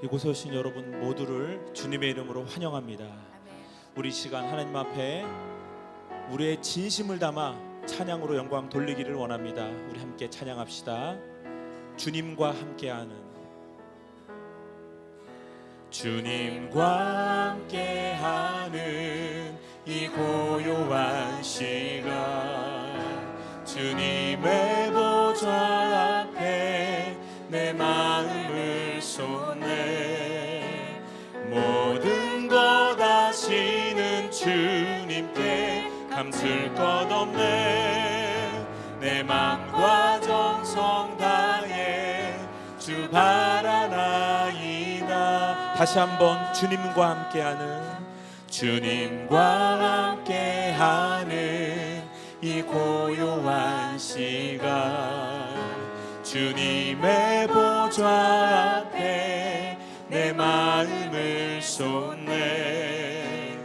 이곳에 오신 여러분 모두를 주님의 이름으로 환영합니다. 우리 시간 하나님 앞에 우리의 진심을 담아 찬양으로 영광 돌리기를 원합니다. 우리 함께 찬양합시다. 주님과 함께하는, 주님과 함께하는 이 고요한 시간, 주님의 보좌 앞에 내 마음을 쏟네. 모든 것 아시는 주님께 감출 것 없네. 내 맘과 정성 다해 주 바라나이다. 다시 한번 주님과 함께하는, 주님과 함께하는 이 고요한 시간, 주님의 보좌 앞에 내 마음을 쏟네.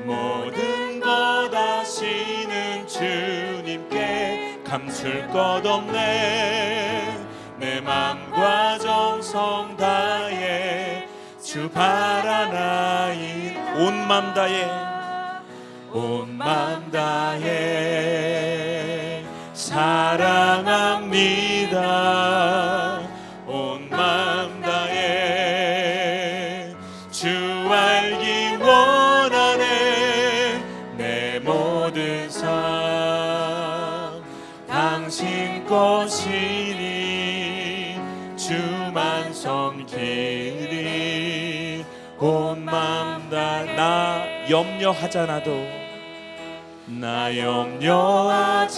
모든 것 아시는 주님께 감출 것 없네. 내 맘과 정성 다해 주 바라나이. 온 맘 다해, 온 맘 다해 사랑합니다. 온 맘 다해 주 알기 원하네. 내 모든 삶 당신 것이니 주만 섬기리. 온 맘 다. 나 염려하잖아도, 나 염려하잖아도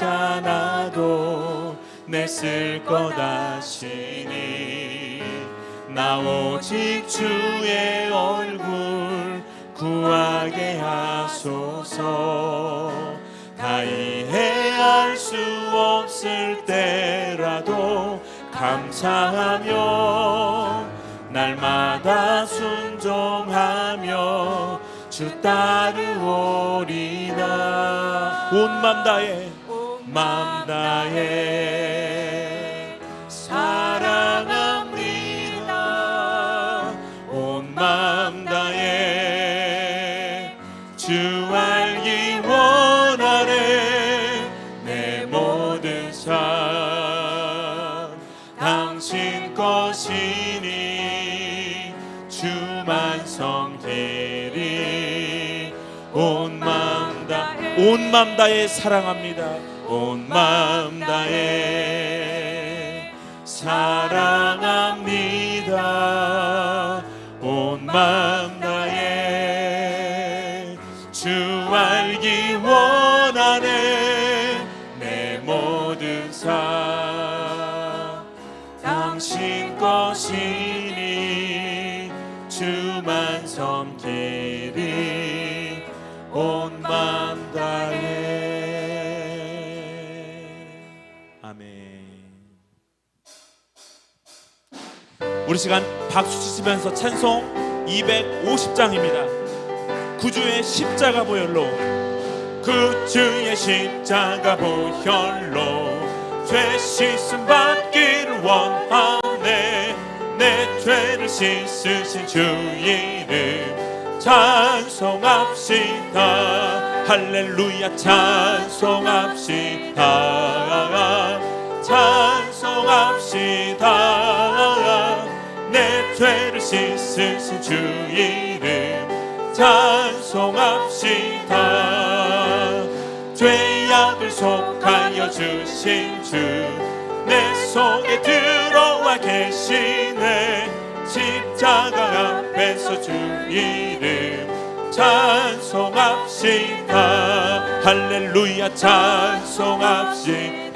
내 쓸 것 아시니. 나 오직 주의 얼굴 구하게 하소서. 다 이해할 수 없을 때라도 감사하며 날마다 순종하며 주 따르오리다. 온 맘 다해, 맘 다해 사랑합니다. 온 맘 다해 주 알기 원하네. 내 모든 삶 당신 것이니 주만 섬기리. 온 맘 다해 사랑합니다. 온 맘 다해 사랑합니다. 온 맘 다해 주 알기 원하네. 내 모든 삶 당신 것이니 주만 섬기리. 온 맘 다해. 아멘. 우리 시간 박수 치시면서 찬송 250장입니다. 구주의 십자가 보혈로, 구주의 십자가 보혈로 죄 씻음 받기를 원하네. 내 죄를 씻으신 주 이름 찬송합시다. 할렐루야 찬송합시다. 찬송합시다. 내 죄를 씻으신 주 이름 찬송합시다. 죄악을 속하여 주신 주 내 속에 들어와 계시네. 십자가 앞에서 주 이름 찬송합시다. 할렐루야 찬송합시다.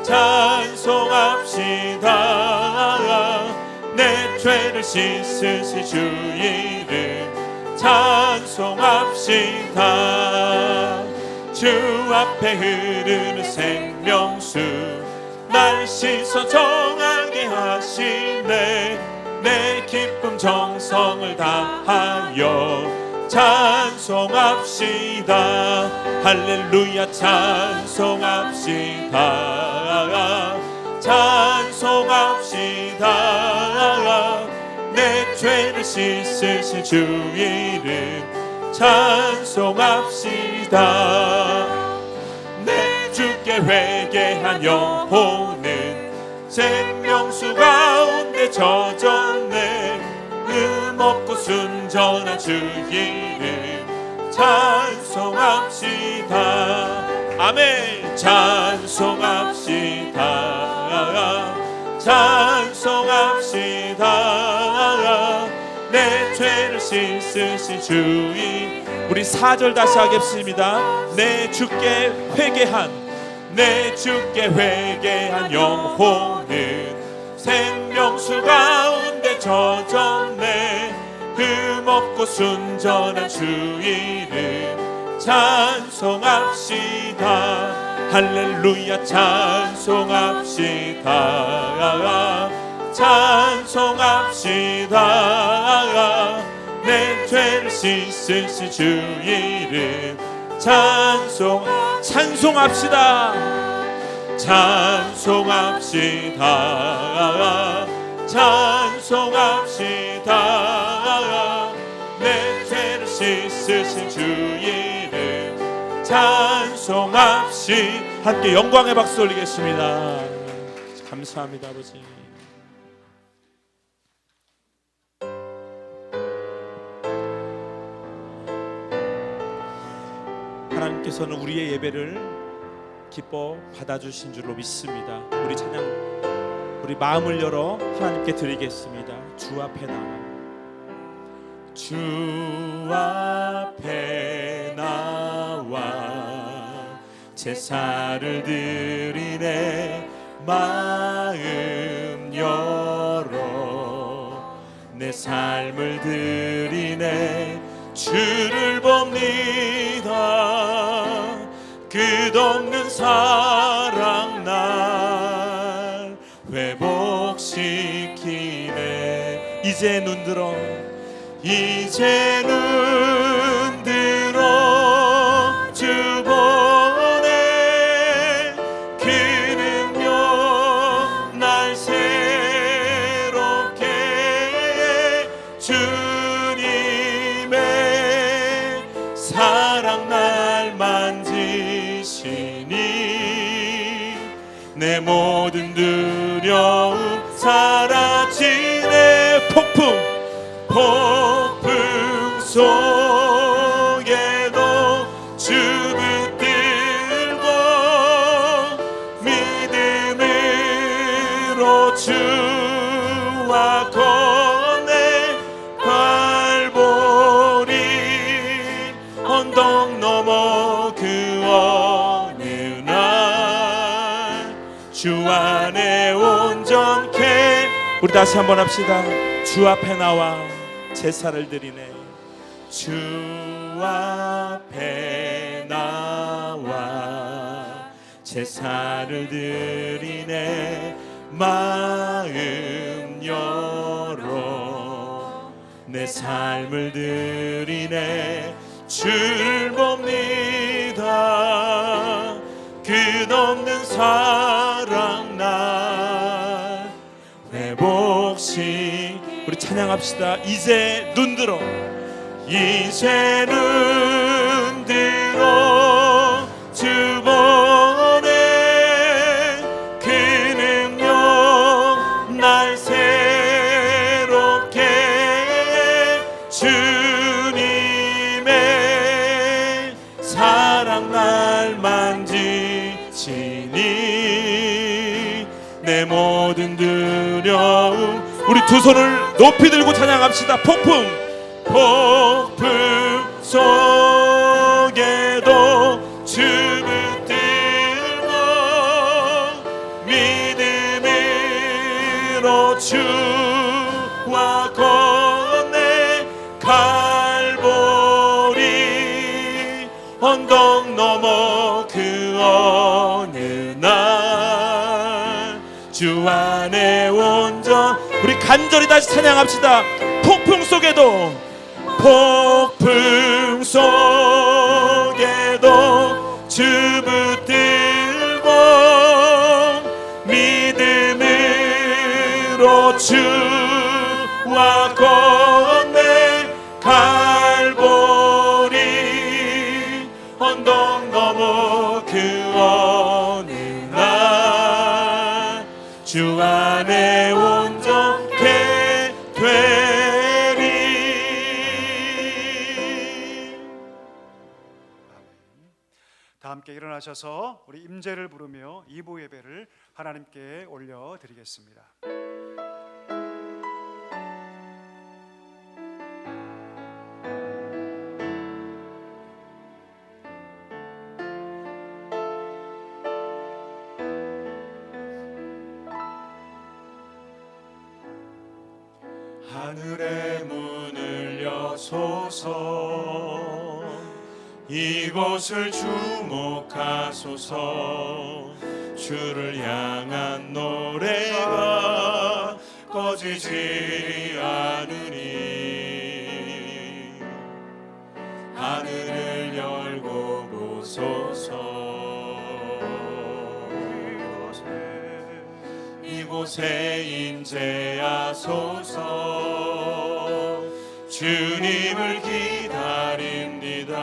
찬송합시다. 내 죄를 씻으신 주 이름 찬송합시다. 주 앞에 흐르는 생명수 날 씻어 정하게 하시네. 내 기쁨 정성을 다하여 찬송합시다. 할렐루야 찬송합시다. 찬송합시다. 씻으신 주 이름 찬송합시다. 내 주께 회개한 영혼은 생명수 가운데 젖었네. 흠없고 순전한 주 이름 찬송합시다. 아멘. 찬송합시다. 찬송합시다. 내 죄를 씻으신 주인. 우리 4절 다시 하겠습니다. 내 주께 회개한 영혼은 생명수 가운데 젖었네. 흠없고 순전한 주 이름 찬송합시다. 할렐루야 찬송합시다. 찬송합시다. 내 죄를 씻으신 주 이름 찬송합시다. 찬송합시다. 찬송합시다. 내 죄를 씻으신 주 이름 찬송합시다. 함께 영광의 박수 올리겠습니다. 감사합니다 아버지. 하나님께서는 우리의 예배를 기뻐 받아주신 줄로 믿습니다. 우리 찬양, 우리 마음을 열어 하나님께 드리겠습니다. 주 앞에 나와, 주 앞에 나와 제사를 드리네. 마음 열어 내 삶을 드리네. 주를 봅니다. 끝없는 사랑 날 회복시키네. 이제 눈들어 주 보네. 그 능력 날 새롭게 해. 주님의 사랑 날 만지시니 내 모든 두려움 사라지네. 폭풍 속에도 주 붙들고 믿음으로 주와 건네. 갈보리 언덕 넘어 그 어느 날 주 안에 온전케. 우리 다시 한번 합시다. 주 앞에 나와 제사를 드리네. 주 앞에 나와 제사를 드리네. 마음 열어 내 삶을 드리네. 주를 봅니다. 끝없는 사랑 날 회복시. 우리 찬양합시다. 이제 눈들어 주 보네. 그 능력 날 새롭게 해. 주님의 사랑 날 만지시니 내 모든 두려움. 우리 두 손을 높이 들고 찬양합시다. 폭풍 속에도 주 붙들고 믿음으로 주와 건네. 갈보리 언덕 넘어 그 어느 날 주 안에 온전. 우리 간절히 다시 찬양합시다. 폭풍 속에도 주 붙들고 믿음으로 주와 건 갈보리 언덕 넘어 그 어느 날 주 안에 온전케 되리. 다 함께 일어나셔서 우리 임재를 부르며 2부 예배를 하나님께 올려드리겠습니다. 하늘의 문을 여소서 이곳을 주목하소서 주를 향한 노래가 꺼지지 않으니 하늘을 열고 보소서 이곳에 임재하소서 주님을 기다립니다.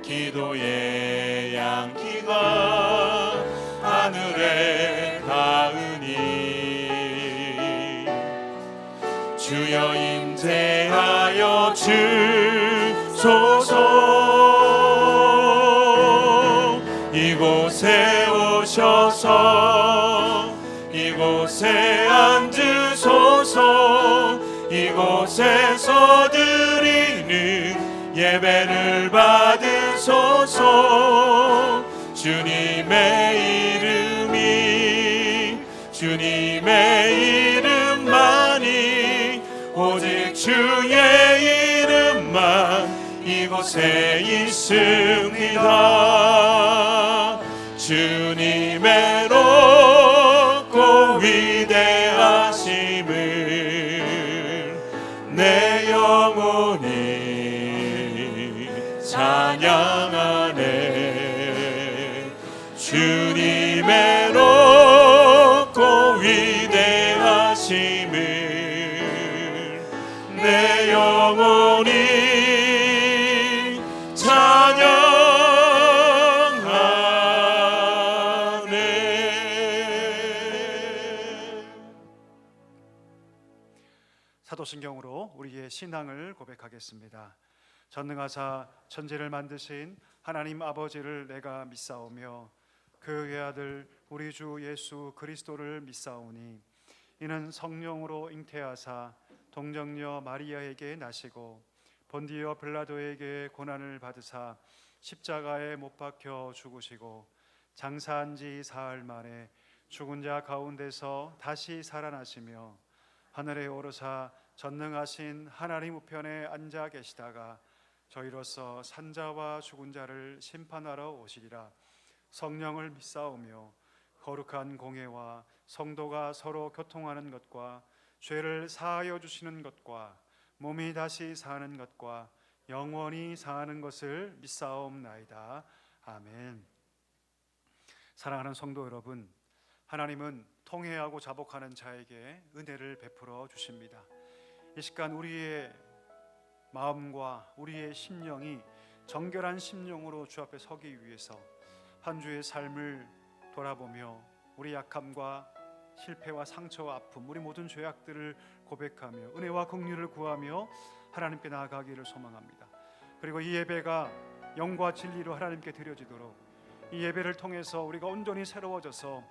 기도의 양기가 하늘에 닿으니 주여 임재하여 주소서. 이곳에 오셔서 이곳에 앉으소서. 이곳에서 드리는 예배를 받으소서. 주님의 주님의 이름만이 오직 주의 이름만 이곳에 있습니다. 주님의 높고 위대하심을 내 영혼이 찬양하네. 주님의 높고 위대하심을 내 영혼이 찬양하네. 사도신경으로 우리의 신앙을 고백하겠습니다. 전능하사 천지를 만드신 하나님 아버지를 내가 믿사오며 그 외아들 우리 주 예수 그리스도를 믿사오니 이는 성령으로 잉태하사 동정녀 마리아에게 나시고 본디오 빌라도에게 고난을 받으사 십자가에 못 박혀 죽으시고 장사한 지 사흘 만에 죽은 자 가운데서 다시 살아나시며 하늘에 오르사 전능하신 하나님 우편에 앉아 계시다가 저희로서 산자와 죽은 자를 심판하러 오시리라. 성령을 믿사오며 거룩한 공회와 성도가 서로 교통하는 것과 죄를 사하여 주시는 것과 몸이 다시 사는 것과 영원히 사는 것을 믿사옵나이다. 아멘. 사랑하는 성도 여러분, 하나님은 통회하고 자복하는 자에게 은혜를 베풀어 주십니다. 이 시간 우리의 마음과 우리의 심령이 정결한 심령으로 주 앞에 서기 위해서 한 주의 삶을 돌아보며 우리 약함과 실패와 상처와 아픔, 우리 모든 죄악들을 고백하며 은혜와 긍휼을 구하며 하나님께 나아가기를 소망합니다. 그리고 이 예배가 영과 진리로 하나님께 드려지도록 이 예배를 통해서 우리가 온전히 새로워져서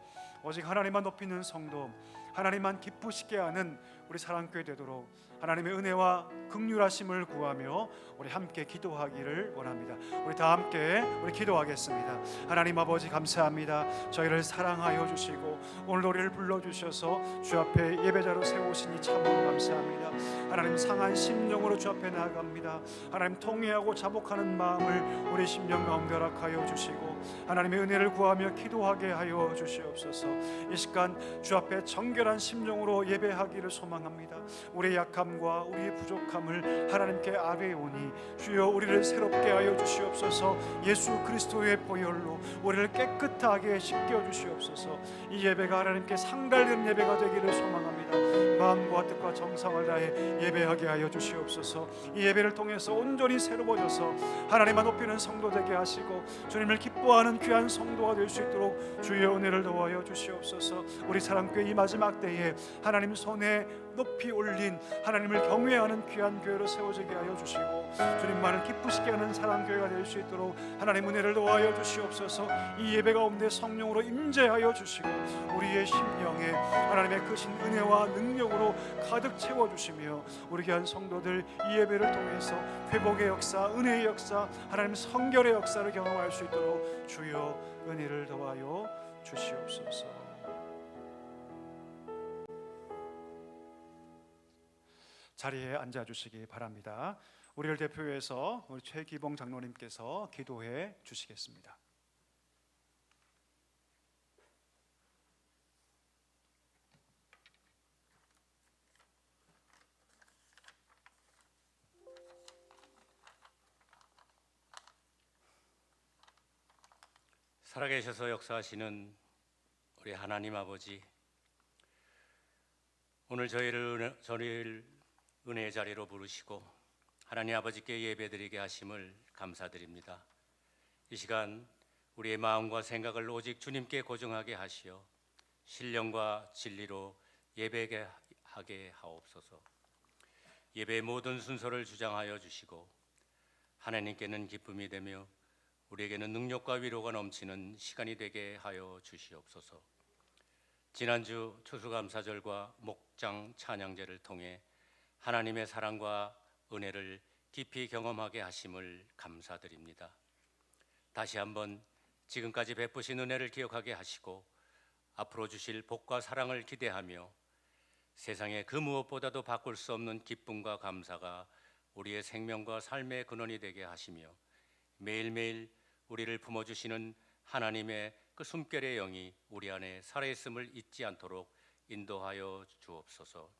오직 하나님만 높이는 성도, 하나님만 기쁘시게 하는 우리 사랑교회 되도록 하나님의 은혜와 긍휼하심을 구하며 우리 함께 기도하기를 원합니다. 우리 다 함께 우리 기도하겠습니다. 하나님 아버지 감사합니다. 저희를 사랑하여 주시고 오늘 우리를 불러주셔서 주 앞에 예배자로 세우시니 참으로 감사합니다. 하나님 상한 심령으로 주 앞에 나아갑니다. 하나님 통회하고 자복하는 마음을 우리 심령 가운데 허락하여 주시고 하나님의 은혜를 구하며 기도하게 하여 주시옵소서. 이 시간 주 앞에 정결한 심령으로 예배하기를 소망합니다. 우리의 약함과 우리의 부족함을 하나님께 아뢰오니 주여 우리를 새롭게 하여 주시옵소서. 예수 그리스도의 보혈로 우리를 깨끗하게 씻겨 주시옵소서. 이 예배가 하나님께 상달되는 예배가 되기를 소망합니다. 마음과 뜻과 정성을 다해 예배하게 하여 주시옵소서. 이 예배를 통해서 온전히 새로워져서 하나님만 높이는 성도 되게 하시고 주님을 기뻐하는 귀한 성도가 될 수 있도록 주의 은혜를 더하여 주시옵소서. 우리 사랑교회 이 마지막 때에 하나님 손에 높이 올린 하나님을 경외하는 귀한 교회로 세워지게 하여 주시고 주님만을 기쁘시게 하는 사랑교회가 될 수 있도록 하나님 은혜를 더하여 주시옵소서. 이 예배 가운데 성령으로 임재하여 주시고 우리의 심령에 하나님의 크신 은혜와 능력으로 가득 채워주시며 우리 귀한 성도들 이 예배를 통해서 회복의 역사, 은혜의 역사, 하나님 성결의 역사를 경험할 수 있도록 주여 은혜를 더하여 주시옵소서. 자리에 앉아주시기 바랍니다. 우리를 대표해서 우리 최기봉 장로님께서 기도해 주시겠습니다. 살아계셔서 역사하시는 우리 하나님 아버지, 오늘 저희를 은혜의 자리로 부르시고 하나님 아버지께 예배드리게 하심을 감사드립니다. 이 시간 우리의 마음과 생각을 오직 주님께 고정하게 하시어 신령과 진리로 예배하게 하게 하옵소서. 예배의 모든 순서를 주장하여 주시고 하나님께는 기쁨이 되며 우리에게는 능력과 위로가 넘치는 시간이 되게 하여 주시옵소서. 지난주 추수감사절과 목장 찬양제를 통해 하나님의 사랑과 은혜를 깊이 경험하게 하심을 감사드립니다. 다시 한번 지금까지 베푸신 은혜를 기억하게 하시고 앞으로 주실 복과 사랑을 기대하며 세상의 그 무엇보다도 바꿀 수 없는 기쁨과 감사가 우리의 생명과 삶의 근원이 되게 하시며 매일매일 우리를 품어주시는 하나님의 그 숨결의 영이 우리 안에 살아있음을 잊지 않도록 인도하여 주옵소서.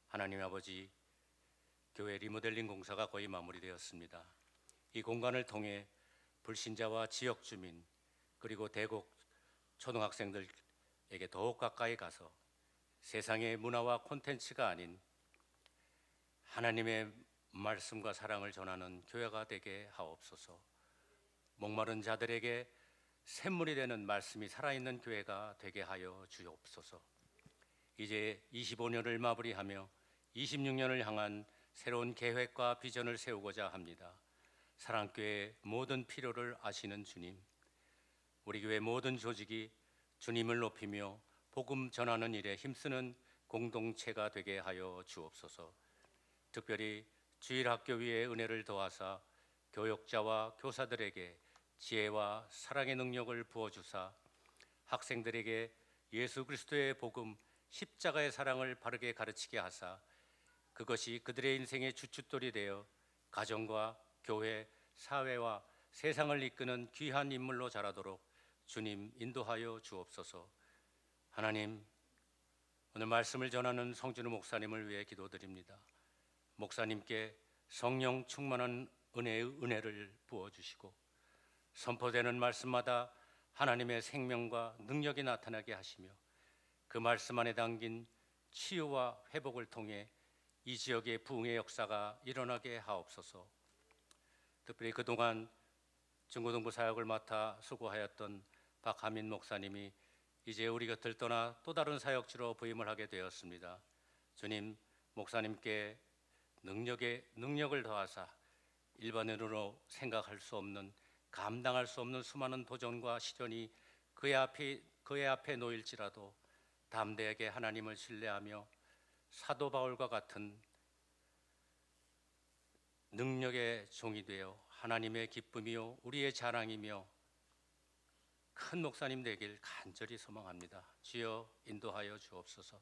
하나님 아버지, 교회 리모델링 공사가 거의 마무리되었습니다. 이 공간을 통해 불신자와 지역 주민 그리고 대곡 초등학생들에게 더욱 가까이 가서 세상의 문화와 콘텐츠가 아닌 하나님의 말씀과 사랑을 전하는 교회가 되게 하옵소서. 목마른 자들에게 샘물이 되는 말씀이 살아있는 교회가 되게 하여 주옵소서. 이제 25년을 마무리하며 26년을 향한 새로운 계획과 비전을 세우고자 합니다. 사랑교회의 모든 필요를 아시는 주님, 우리 교회 모든 조직이 주님을 높이며 복음 전하는 일에 힘쓰는 공동체가 되게 하여 주옵소서. 특별히 주일학교 위에 은혜를 더하사 교역자와 교사들에게 지혜와 사랑의 능력을 부어주사 학생들에게 예수 그리스도의 복음 십자가의 사랑을 바르게 가르치게 하사 그것이 그들의 인생의 주춧돌이 되어 가정과 교회, 사회와 세상을 이끄는 귀한 인물로 자라도록 주님 인도하여 주옵소서. 하나님, 오늘 말씀을 전하는 성준우 목사님을 위해 기도드립니다. 목사님께 성령 충만한 은혜를 부어주시고 선포되는 말씀마다 하나님의 생명과 능력이 나타나게 하시며 그 말씀 안에 담긴 치유와 회복을 통해 이 지역의 부흥의 역사가 일어나게 하옵소서. 특별히 그동안 중고등부 사역을 맡아 수고하였던 박하민 목사님이 이제 우리 곁을 떠나 또 다른 사역지로 부임을 하게 되었습니다. 주님, 목사님께 능력을 더하사 일반인으로 생각할 수 없는, 감당할 수 없는 수많은 도전과 시련이 그의 앞에 놓일지라도 담대하게 하나님을 신뢰하며 사도 바울과 같은 능력의 종이 되어 하나님의 기쁨이요 우리의 자랑이며 큰 목사님 되길 간절히 소망합니다. 주여 인도하여 주옵소서.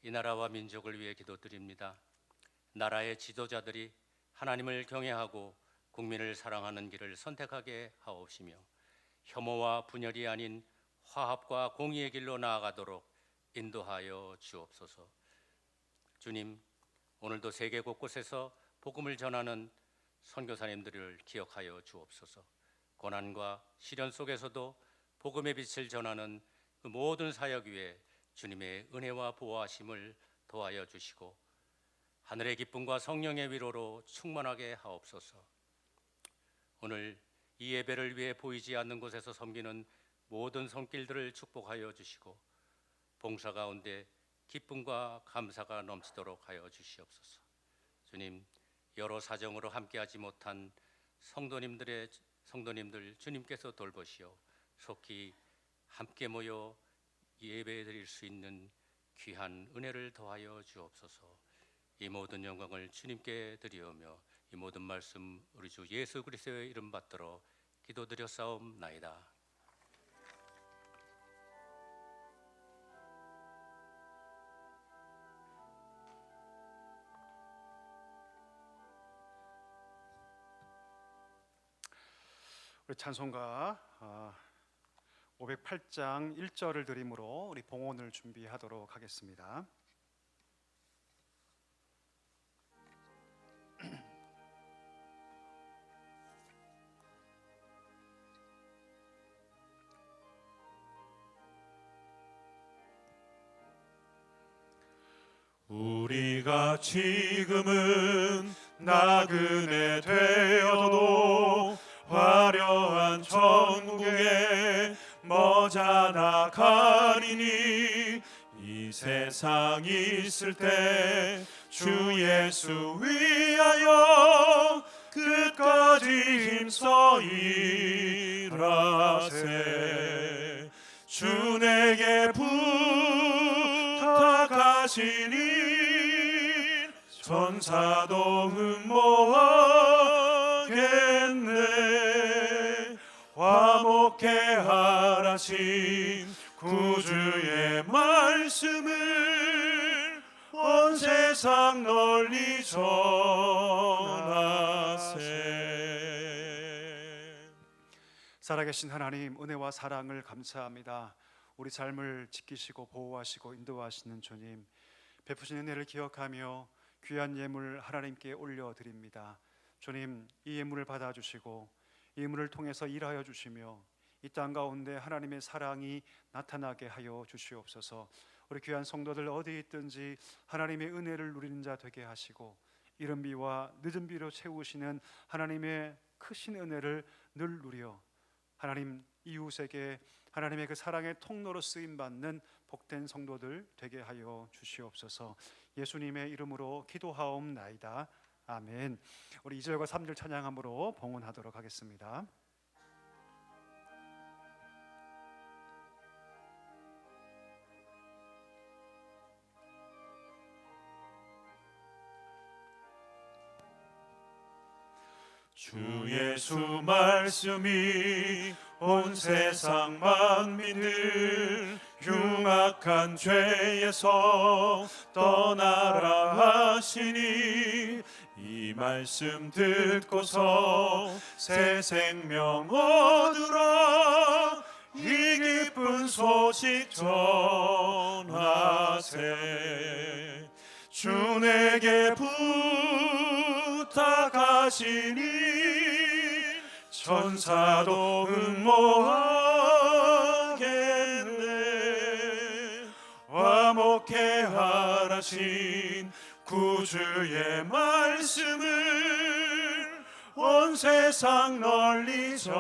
이 나라와 민족을 위해 기도드립니다. 나라의 지도자들이 하나님을 경외하고 국민을 사랑하는 길을 선택하게 하옵시며 혐오와 분열이 아닌 화합과 공의의 길로 나아가도록 인도하여 주옵소서. 주님, 오늘도 세계 곳곳에서 복음을 전하는 선교사님들을 기억하여 주옵소서. 고난과 시련 속에서도 복음의 빛을 전하는 그 모든 사역 위에 주님의 은혜와 보호하심을 더하여 주시고 하늘의 기쁨과 성령의 위로로 충만하게 하옵소서. 오늘 이 예배를 위해 보이지 않는 곳에서 섬기는 모든 손길들을 축복하여 주시고 봉사 가운데 기쁨과 감사가 넘치도록 하여 주시옵소서. 주님, 여러 사정으로 함께하지 못한 성도님들 주님께서 돌보시어 속히 함께 모여 예배드릴 수 있는 귀한 은혜를 더하여 주옵소서. 이 모든 영광을 주님께 드리오며 이 모든 말씀 우리 주 예수 그리스도의 이름 받들어 기도드렸사옵나이다. 우리 찬송가 508장 1절을 드림으로 우리 봉헌을 준비하도록 하겠습니다. 우리가 지금은 나그네 되어도 화려한 천국에 머자나 가리니 이 세상 있을 때 주 예수 위하여 끝까지 힘써 일하세. 주 내게 부탁하시니 천사도 흠모하겠네. 화목해 하라신 구주의 말씀을 온 세상 널리 전하세. 살아계신 하나님, 은혜와 사랑을 감사합니다. 우리 삶을 지키시고 보호하시고 인도하시는 주님, 베푸신 은혜를 기억하며 귀한 예물 하나님께 올려드립니다. 주님, 이 예물을 받아주시고 이 예물을 통해서 일하여 주시며 이 땅 가운데 하나님의 사랑이 나타나게 하여 주시옵소서. 우리 귀한 성도들 어디 있든지 하나님의 은혜를 누리는 자 되게 하시고 이른 비와 늦은 비로 채우시는 하나님의 크신 은혜를 늘 누려 하나님 이웃에게 하나님의 그 사랑의 통로로 쓰임받는 복된 성도들 되게 하여 주시옵소서. 예수님의 이름으로 기도하옵나이다. 아멘. 우리 2절과 3절 찬양함으로 봉헌하도록 하겠습니다. 주 예수 말씀이 온 세상 만민을 흉악한 죄에서 떠나라 하시니 이 말씀 듣고서 새 생명 얻으라. 이 기쁜 소식 전하세. 주 내게 부탁하시니 천사도 흠모하겠네. 화목해 하라신 구주의 말씀을 온 세상 널리 전하세.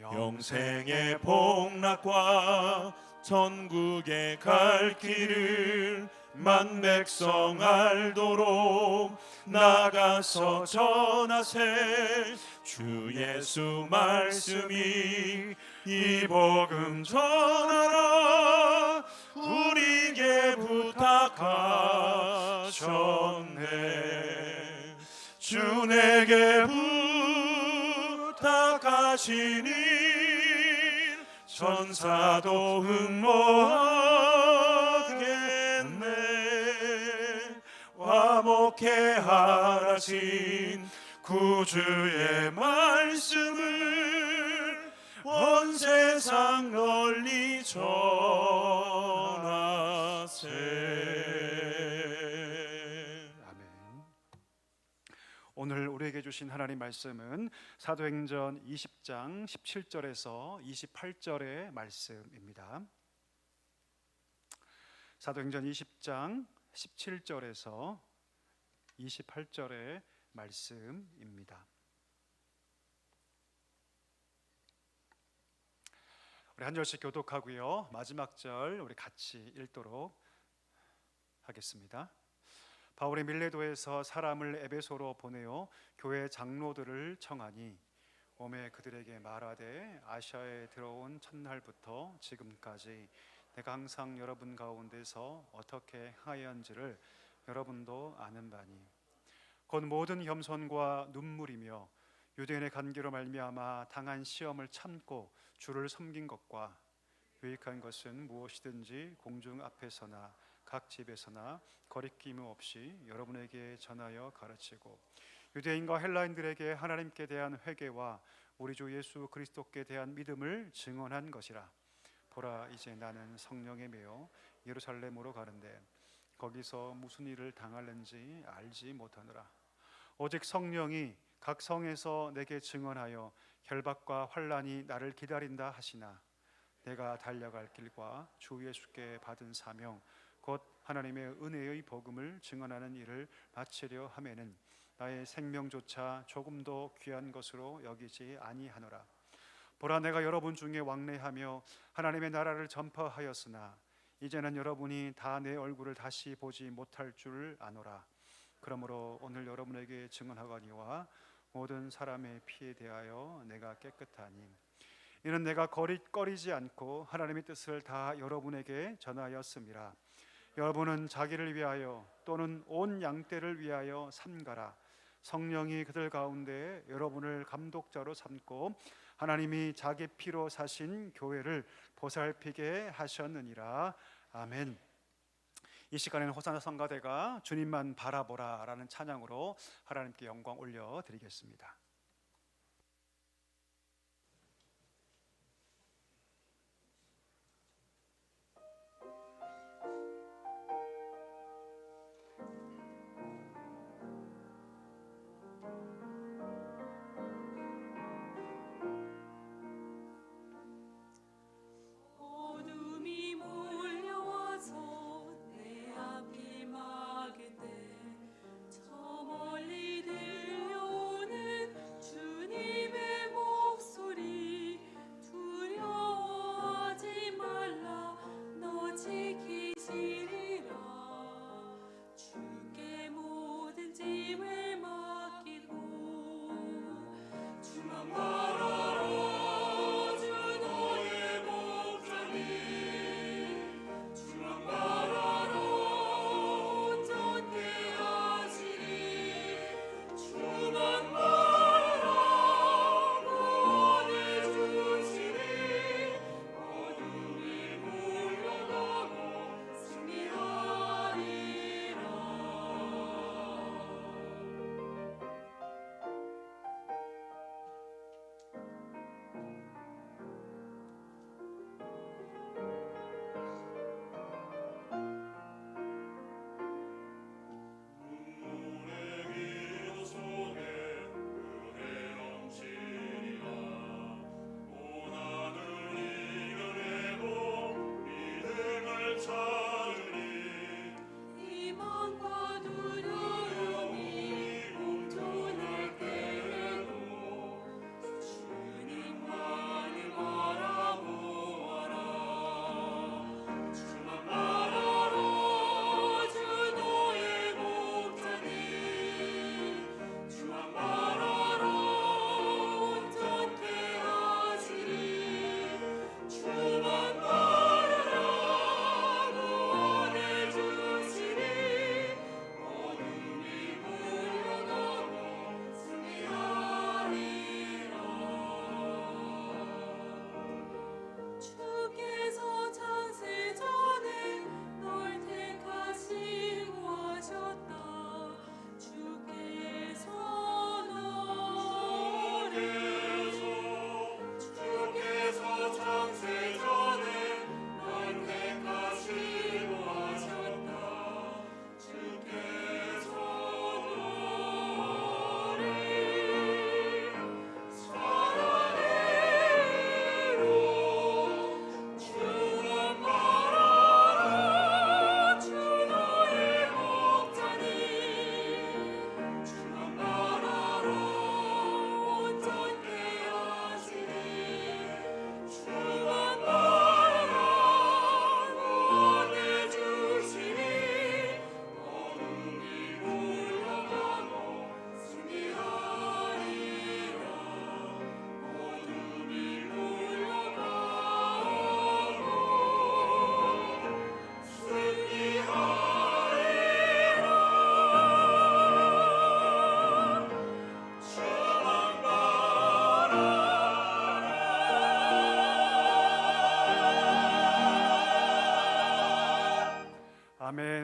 영생의 복락과 천국에 갈 길을 만백성 알도록 나가서 전하세. 주 예수 말씀이 이 복음 전하라. 우리에게 부탁하셨네. 주 내게 부탁하시니 천사도 흠모하겠네. 화목해 하라신 구주의 말씀을 온 세상 널리 전하세. 아멘. 오늘 우리에게 주신 하나님 말씀은 사도행전 20장 17절에서 28절의 말씀입니다. 사도행전 20장 17절에서 28절의 말씀입니다. 우리 한 절씩 교독하고요. 마지막 절 우리 같이 읽도록 하겠습니다. 바울이 밀레도에서 사람을 에베소로 보내어 교회 장로들을 청하니 오매 그들에게 말하되 아시아에 들어온 첫날부터 지금까지 내가 항상 여러분 가운데서 어떻게 행하였는지를 여러분도 아는 바니 곧 모든 겸손과 눈물이며 유대인의 간계로 말미암아 당한 시험을 참고 주를 섬긴 것과 유익한 것은 무엇이든지 공중 앞에서나 각 집에서나 거리낌 없이 여러분에게 전하여 가르치고 유대인과 헬라인들에게 하나님께 대한 회개와 우리 주 예수 그리스도께 대한 믿음을 증언한 것이라. 보라, 이제 나는 성령에 매여 예루살렘으로 가는데 거기서 무슨 일을 당할는지 알지 못하노라. 오직 성령이 각 성에서 내게 증언하여 결박과 환난이 나를 기다린다 하시나 내가 달려갈 길과 주 예수께 받은 사명 곧 하나님의 은혜의 복음을 증언하는 일을 마치려 하면은 나의 생명조차 조금도 귀한 것으로 여기지 아니하노라. 보라, 내가 여러분 중에 왕래하며 하나님의 나라를 전파하였으나 이제는 여러분이 다 내 얼굴을 다시 보지 못할 줄 아노라. 그러므로 오늘 여러분에게 증언하거니와 모든 사람의 피에 대하여 내가 깨끗하니 이는 내가 꺼리지 않고 하나님의 뜻을 다 여러분에게 전하였음이라. 여러분은 자기를 위하여 또는 온 양떼를 위하여 삼가라. 성령이 그들 가운데 여러분을 감독자로 삼고 하나님이 자기 피로 사신 교회를 보살피게 하셨느니라. 아멘. 이 시간에는 호산나 성가대가 주님만 바라보라 라는 찬양으로 하나님께 영광 올려드리겠습니다.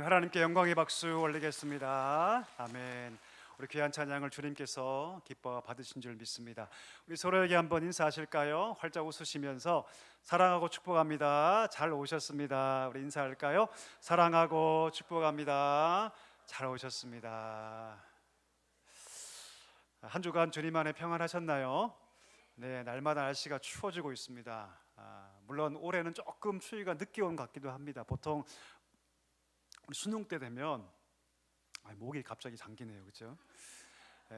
하나님께 영광의 박수 올리겠습니다. 아멘. 우리 귀한 찬양을 주님께서 기뻐 받으신 줄 믿습니다. 우리 서로에게 한번 인사하실까요? 활짝 웃으시면서 사랑하고 축복합니다. 잘 오셨습니다. 우리 인사할까요? 사랑하고 축복합니다. 잘 오셨습니다. 한 주간 주님 안에 평안하셨나요? 네, 날마다 날씨가 추워지고 있습니다. 물론 올해는 조금 추위가 늦게 온 것 같기도 합니다. 보통 수능 때 되면 목이 갑자기 잠기네요, 그렇죠?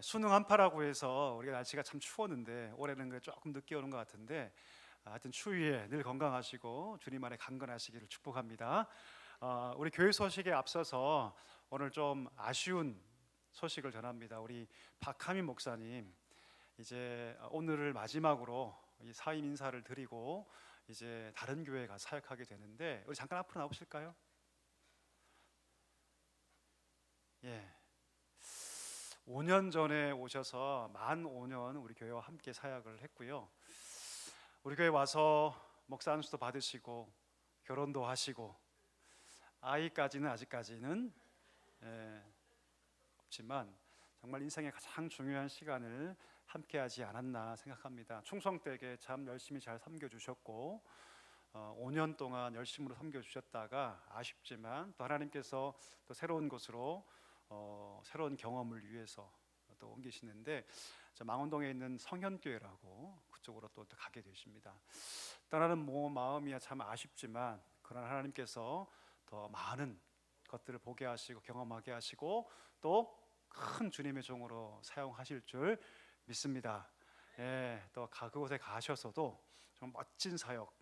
수능 한파라고 해서 우리가 날씨가 참 추웠는데 올해는 조금 늦게 오는 것 같은데 하여튼 추위에 늘 건강하시고 주님 안에 강건하시기를 축복합니다. 우리 교회 소식에 앞서서 오늘 좀 아쉬운 소식을 전합니다. 우리 박하민 목사님 이제 오늘을 마지막으로 이 사임 인사를 드리고 이제 다른 교회에 가 사역하게 되는데 우리 잠깐 앞으로 나오실까요? 예, 5년 전에 오셔서 만 5년 우리 교회와 함께 사역을 했고요. 우리 교회 와서 목사 안수도 받으시고 결혼도 하시고 아이까지는 아직까지는 없지만 정말 인생의 가장 중요한 시간을 함께하지 않았나 생각합니다. 충성되게 참 열심히 잘 섬겨주셨고 5년 동안 열심으로 섬겨주셨다가 아쉽지만 또 하나님께서 또 새로운 곳으로 새로운 경험을 위해서 또 옮기시는데 망원동에 있는 성현교회라고 그쪽으로 또 가게 되십니다. 떠나는 마음이야 참 아쉽지만 그러나 하나님께서 더 많은 것들을 보게 하시고 경험하게 하시고 또 큰 주님의 종으로 사용하실 줄 믿습니다. 예, 또 그곳에 가셔서도 좀 멋진 사역,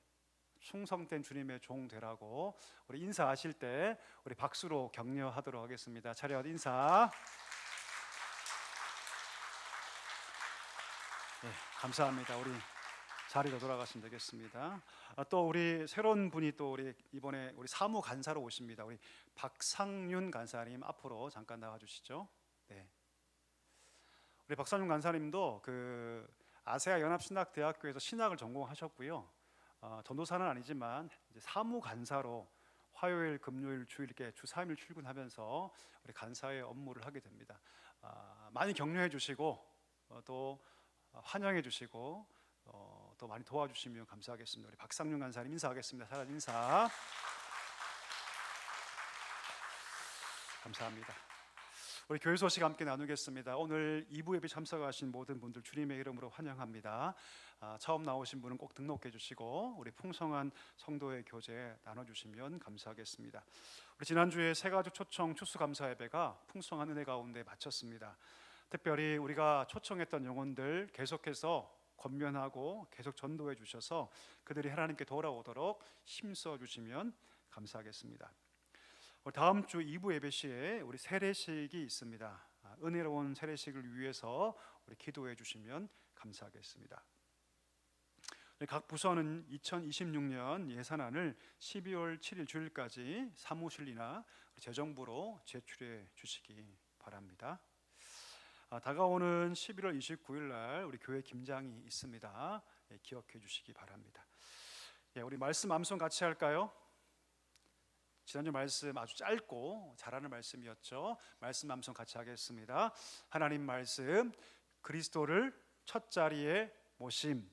충성된 주님의 종 되라고 우리 인사하실 때 우리 박수로 격려하도록 하겠습니다. 차렷 인사. 네, 감사합니다. 우리 자리로 돌아가시면 되겠습니다. 또 우리 새로운 분이 또 우리 이번에 우리 사무 간사로 오십니다. 우리 박상윤 간사님 앞으로 잠깐 나와 주시죠. 네. 우리 박상윤 간사님도 그 아세아 연합신학대학교에서 신학을 전공하셨고요. 전도사는 아니지만 이제 사무 간사로 화요일, 금요일, 주일 이렇게 주 3일 출근하면서 우리 간사의 업무를 하게 됩니다. 많이 격려해 주시고 또 환영해 주시고 또 많이 도와주시면 감사하겠습니다. 우리 박상윤 간사님 인사하겠습니다. 사랑 인사. 감사합니다. 우리 교회 소식 함께 나누겠습니다. 오늘 2부 예배 참석하신 모든 분들 주님의 이름으로 환영합니다. 처음 나오신 분은 꼭 등록해 주시고 우리 풍성한 성도의 교제 나눠주시면 감사하겠습니다. 우리 지난주에 새가족 초청 추수감사 예배가 풍성한 은혜 가운데 마쳤습니다. 특별히 우리가 초청했던 영혼들 계속해서 권면하고 계속 전도해 주셔서 그들이 하나님께 돌아오도록 힘써 주시면 감사하겠습니다. 다음 주 2부 예배 시에 우리 세례식이 있습니다. 은혜로운 세례식을 위해서 우리 기도해 주시면 감사하겠습니다. 각 부서는 2026년 예산안을 12월 7일 주일까지 사무실이나 재정부로 제출해 주시기 바랍니다. 다가오는 11월 29일 날 우리 교회 김장이 있습니다. 기억해 주시기 바랍니다. 우리 말씀 암송 같이 할까요? 지난주 말씀 아주 짧고 잘하는 말씀이었죠. 말씀 암송 같이 하겠습니다. 하나님 말씀, 그리스도를 첫 자리에 모심,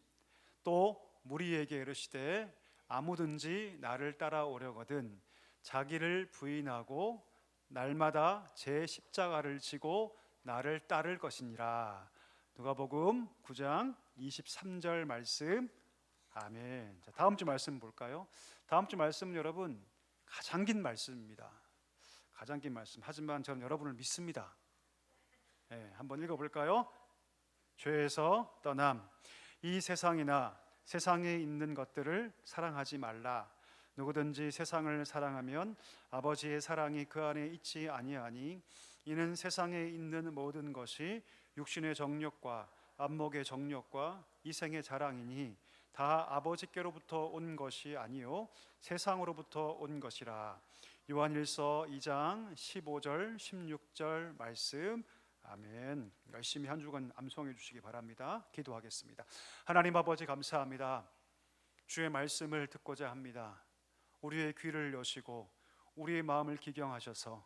또 무리에게 이르시되 아무든지 나를 따라오려거든 자기를 부인하고 날마다 제 십자가를 지고 나를 따를 것이니라. 누가복음 9장 23절 말씀. 아멘. 자, 다음 주 말씀 볼까요? 다음 주 말씀 여러분 가장 긴 말씀입니다. 가장 긴 말씀. 하지만 저는 여러분을 믿습니다. 한번 읽어볼까요? 죄에서 떠남. 이 세상이나 세상에 있는 것들을 사랑하지 말라. 누구든지 세상을 사랑하면 아버지의 사랑이 그 안에 있지 아니하니 이는 세상에 있는 모든 것이 육신의 정욕과 안목의 정욕과 이생의 자랑이니 다 아버지께로부터 온 것이 아니요 세상으로부터 온 것이라. 요한일서 2장 15절 16절 말씀. 아멘. 열심히 한 주간 암송해 주시기 바랍니다. 기도하겠습니다. 하나님 아버지 감사합니다. 주의 말씀을 듣고자 합니다. 우리의 귀를 여시고 우리의 마음을 기경하셔서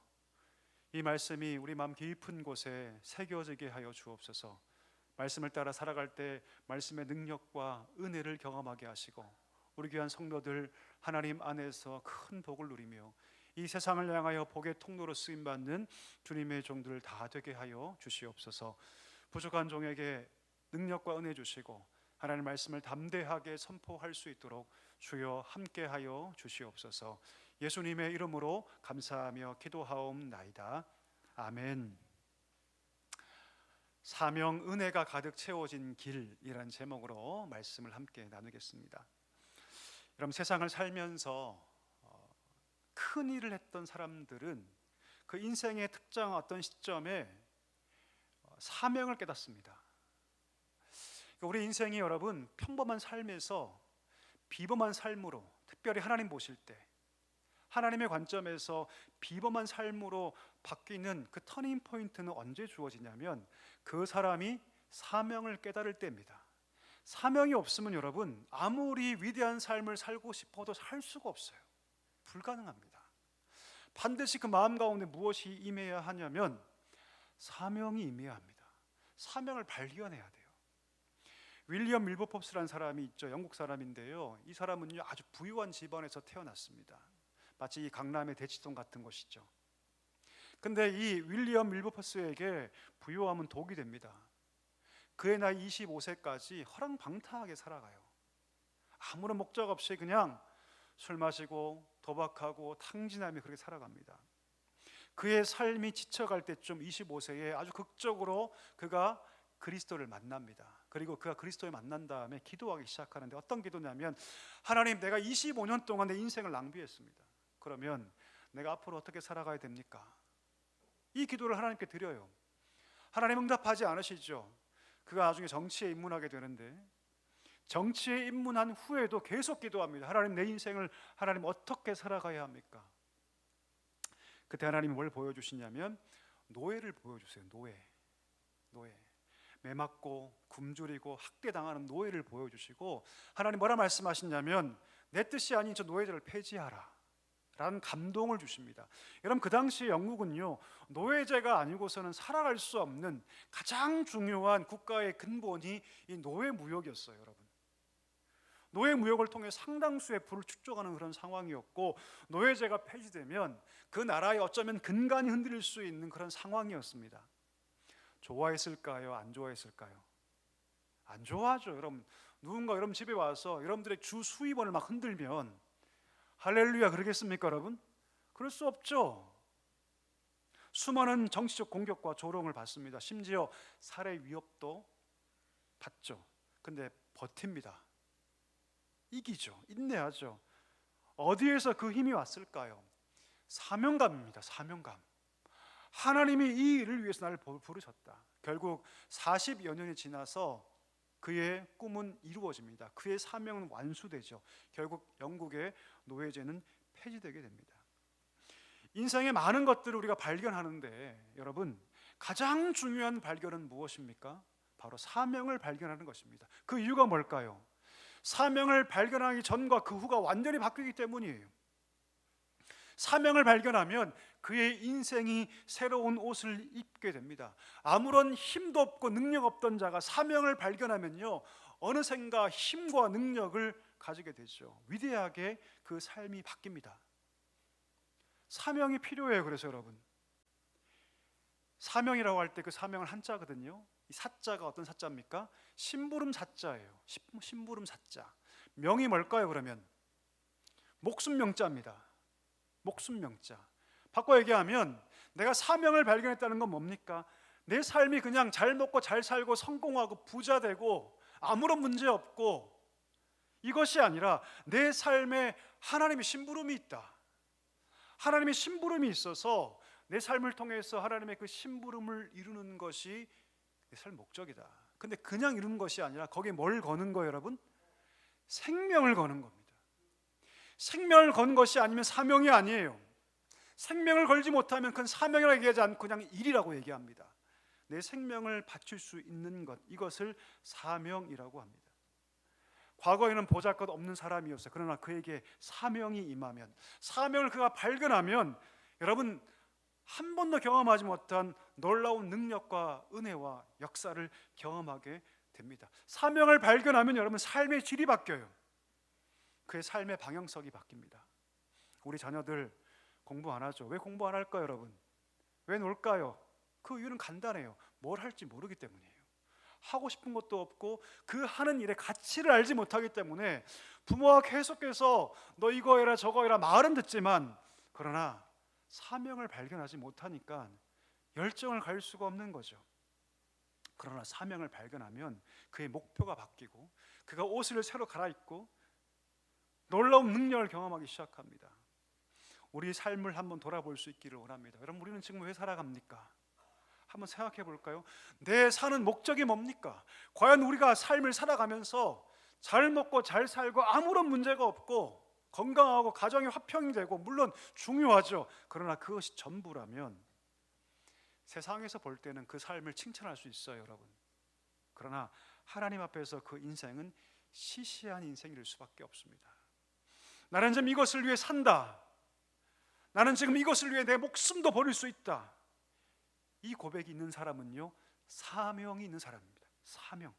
이 말씀이 우리 마음 깊은 곳에 새겨지게 하여 주옵소서. 말씀을 따라 살아갈 때 말씀의 능력과 은혜를 경험하게 하시고 우리 귀한 성도들 하나님 안에서 큰 복을 누리며 이 세상을 향하여 복의 통로로 쓰임받는 주님의 종들 다 되게 하여 주시옵소서. 부족한 종에게 능력과 은혜 주시고 하나님의 말씀을 담대하게 선포할 수 있도록 주여 함께하여 주시옵소서. 예수님의 이름으로 감사하며 기도하옵나이다. 아멘. 사명 은혜가 가득 채워진 길이라는 제목으로 말씀을 함께 나누겠습니다. 여러분, 세상을 살면서 큰 일을 했던 사람들은 그 인생의 특정 어떤 시점에 사명을 깨닫습니다. 우리 인생이 여러분 평범한 삶에서 비범한 삶으로, 특별히 하나님 보실 때 하나님의 관점에서 비범한 삶으로 바뀌는 그 터닝 포인트는 언제 주어지냐면 그 사람이 사명을 깨달을 때입니다. 사명이 없으면 여러분 아무리 위대한 삶을 살고 싶어도 살 수가 없어요. 불가능합니다. 반드시 그 마음 가운데 무엇이 임해야 하냐면 사명이 임해야 합니다. 사명을 발견해야 돼요. 윌리엄 밀버포스라는 사람이 있죠. 영국 사람인데요. 이 사람은요 아주 부유한 집안에서 태어났습니다. 마치 이 강남의 대치동 같은 곳이죠. 근데 이 윌리엄 밀버포스에게 부유함은 독이 됩니다. 그의 나이 25세까지 허랑방탕하게 살아가요. 아무런 목적 없이 그냥 술 마시고 도박하고 탕진하며 그렇게 살아갑니다. 그의 삶이 지쳐갈 때쯤 25세에 아주 극적으로 그가 그리스도를 만납니다. 그리고 그가 그리스도를 만난 다음에 기도하기 시작하는데 어떤 기도냐면 하나님, 내가 25년 동안 내 인생을 낭비했습니다. 그러면 내가 앞으로 어떻게 살아가야 됩니까? 이 기도를 하나님께 드려요. 하나님 응답하지 않으시죠. 그가 나중에 정치에 입문하게 되는데 정치에 입문한 후에도 계속 기도합니다. 하나님, 내 인생을 하나님 어떻게 살아가야 합니까? 그때 하나님이 뭘 보여주시냐면 노예를 보여주세요. 노예. 매맞고 굶주리고 학대당하는 노예를 보여주시고 하나님 뭐라 말씀하시냐면 내 뜻이 아닌 저 노예들을 폐지하라 라는 감동을 주십니다. 여러분, 그 당시 영국은요 노예제가 아니고서는 살아갈 수 없는 가장 중요한 국가의 근본이 이 노예무역이었어요. 여러분, 노예무역을 통해 상당수의 부를 축적하는 그런 상황이었고 노예제가 폐지되면 그 나라의 어쩌면 근간이 흔들릴 수 있는 그런 상황이었습니다. 좋아했을까요? 안 좋아했을까요? 안 좋아하죠. 여러분, 누군가 여러분 집에 와서 여러분들의 주 수입원을 막 흔들면 할렐루야 그러겠습니까 여러분? 그럴 수 없죠. 수많은 정치적 공격과 조롱을 받습니다. 심지어 살해 위협도 받죠. 근데 버팁니다. 이기죠. 인내하죠. 어디에서 그 힘이 왔을까요? 사명감입니다. 사명감. 하나님이 이 일을 위해서 나를 부르셨다. 결국 40여 년이 지나서 그의 꿈은 이루어집니다. 그의 사명은 완수되죠. 결국 영국의 노예제는 폐지되게 됩니다. 인생의 많은 것들을 우리가 발견하는데 여러분, 가장 중요한 발견은 무엇입니까? 바로 사명을 발견하는 것입니다. 그 이유가 뭘까요? 사명을 발견하기 전과 그 후가 완전히 바뀌기 때문이에요. 사명을 발견하면 그의 인생이 새로운 옷을 입게 됩니다. 아무런 힘도 없고 능력 없던 자가 사명을 발견하면요 어느샌가 힘과 능력을 가지게 되죠. 위대하게 그 삶이 바뀝니다. 사명이 필요해요. 그래서 여러분, 사명이라고 할 때 그 사명은 한자거든요. 이 사자가 어떤 사자입니까? 심부름 사자예요. 심부름 사자. 명이 뭘까요? 그러면 목숨 명자입니다. 목숨 명자. 바꿔 얘기하면 내가 사명을 발견했다는 건 뭡니까? 내 삶이 그냥 잘 먹고 잘 살고 성공하고 부자 되고 아무런 문제 없고 이것이 아니라 내 삶에 하나님의 심부름이 있다. 하나님의 심부름이 있어서 내 삶을 통해서 하나님의 그 심부름을 이루는 것이 내 삶 목적이다. 근데 그냥 이루는 것이 아니라 거기에 뭘 거는 거예요, 여러분? 생명을 거는 겁니다. 생명을 건 것이 아니면 사명이 아니에요. 생명을 걸지 못하면 그건 사명이라고 얘기하지 않고 그냥 일이라고 얘기합니다. 내 생명을 바칠 수 있는 것, 이것을 사명이라고 합니다. 과거에는 보잘것없는 사람이었어요. 그러나 그에게 사명이 임하면, 사명을 그가 발견하면 여러분 한 번도 경험하지 못한 놀라운 능력과 은혜와 역사를 경험하게 됩니다. 사명을 발견하면 여러분 삶의 질이 바뀌어요. 그의 삶의 방향성이 바뀝니다. 우리 자녀들 공부 안 하죠. 왜 공부 안 할까요, 여러분? 왜 놀까요? 그 이유는 간단해요. 뭘 할지 모르기 때문이에요. 하고 싶은 것도 없고 그 하는 일의 가치를 알지 못하기 때문에 부모가 계속해서 너 이거 해라 저거 해라 말은 듣지만 그러나 사명을 발견하지 못하니까 열정을 가질 수가 없는 거죠. 그러나 사명을 발견하면 그의 목표가 바뀌고 그가 옷을 새로 갈아입고 놀라운 능력을 경험하기 시작합니다. 우리 삶을 한번 돌아볼 수 있기를 원합니다. 여러분 우리는 지금 왜 살아갑니까? 한번 생각해 볼까요? 내 사는 목적이 뭡니까? 과연 우리가 삶을 살아가면서 잘 먹고 잘 살고 아무런 문제가 없고 건강하고 가정이 화평이 되고 물론 중요하죠. 그러나 그것이 전부라면 세상에서 볼 때는 그 삶을 칭찬할 수 있어요, 여러분. 그러나 하나님 앞에서 그 인생은 시시한 인생일 수밖에 없습니다. 나는 지금 이것을 위해 산다. 나는 지금 이것을 위해 내 목숨도 버릴 수 있다. 이 고백이 있는 사람은요, 사명이 있는 사람입니다. 사명.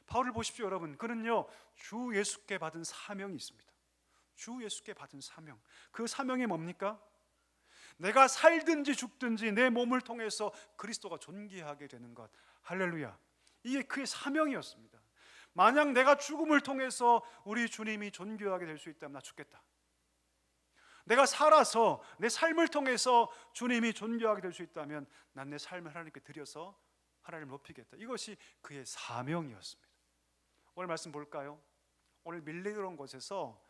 바울을 보십시오, 여러분. 그는요, 주 예수께 받은 사명이 있습니다. 주 예수께 받은 사명. 그 사명이 뭡니까? 내가 살든지 죽든지 내 몸을 통해서 그리스도가 존귀하게 되는 것. 할렐루야. 이게 그의 사명이었습니다. 만약 내가 죽음을 통해서 우리 주님이 존귀하게 될 수 있다면 나 죽겠다. 내가 살아서 내 삶을 통해서 주님이 존귀하게 될 수 있다면 난 내 삶을 하나님께 드려서 하나님을 높이겠다. 이것이 그의 사명이었습니다. 오늘 말씀 볼까요? 오늘 밀레도라는 곳에서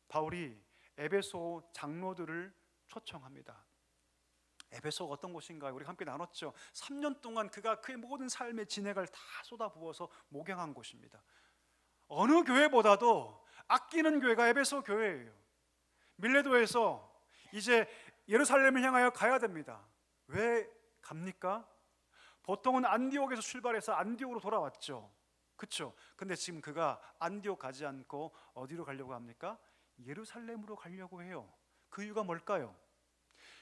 바울이 에베소 장로들을 초청합니다. 에베소가 어떤 곳인가요? 우리 함께 나눴죠. 3년 동안 그가 그의 모든 삶의 진액을 다 쏟아부어서 목양한 곳입니다. 어느 교회보다도 아끼는 교회가 에베소 교회예요. 밀레도에서 이제 예루살렘을 향하여 가야 됩니다. 왜 갑니까? 보통은 안디옥에서 출발해서 안디옥으로 돌아왔죠. 그렇죠? 근데 지금 그가 안디옥 가지 않고 어디로 가려고 합니까? 예루살렘으로 가려고 해요. 그 이유가 뭘까요?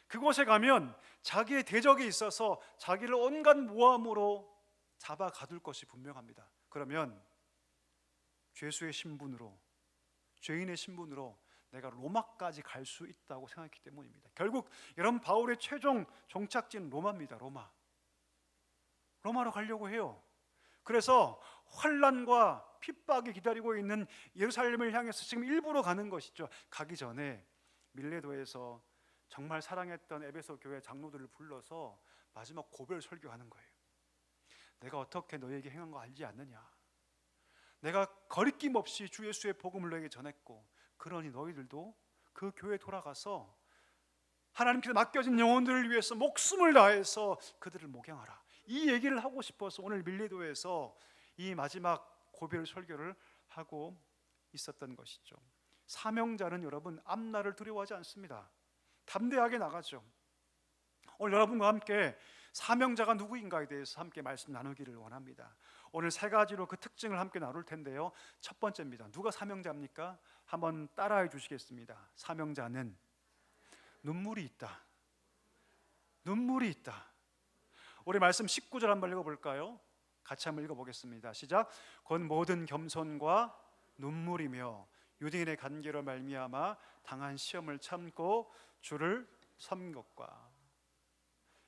그곳에 가면 자기의 대적이 있어서 자기를 온갖 모함으로 잡아 가둘 것이 분명합니다. 그러면 죄수의 신분으로, 죄인의 신분으로 내가 로마까지 갈 수 있다고 생각했기 때문입니다. 결국 여러분 바울의 최종 종착지는 로마입니다. 로마로 가려고 해요. 그래서 환난과 핍박이 기다리고 있는 예루살렘을 향해서 지금 일부러 가는 것이죠. 가기 전에 밀레도에서 정말 사랑했던 에베소 교회 장로들을 불러서 마지막 고별 설교하는 거예요. 내가 어떻게 너에게 행한 거 알지 않느냐? 내가 거리낌 없이 주 예수의 복음을 너에게 전했고 그러니 너희들도 그 교회에 돌아가서 하나님께서 맡겨진 영혼들을 위해서 목숨을 다해서 그들을 목양하라. 이 얘기를 하고 싶어서 오늘 밀레도에서 이 마지막 고별 설교를 하고 있었던 것이죠. 사명자는 여러분 앞날을 두려워하지 않습니다. 담대하게 나가죠. 오늘 여러분과 함께 사명자가 누구인가에 대해서 함께 말씀 나누기를 원합니다. 오늘 세 가지로 그 특징을 함께 나눌 텐데요. 첫 번째입니다. 누가 사명자입니까? 한번 따라해 주시겠습니다. 사명자는 눈물이 있다. 눈물이 있다. 우리 말씀 19절 한번 읽어볼까요? 같이 한번 읽어보겠습니다. 시작. 곧 모든 겸손과 눈물이며 유대인의 간계로 말미암아 당한 시험을 참고 주를 섬긴 것과.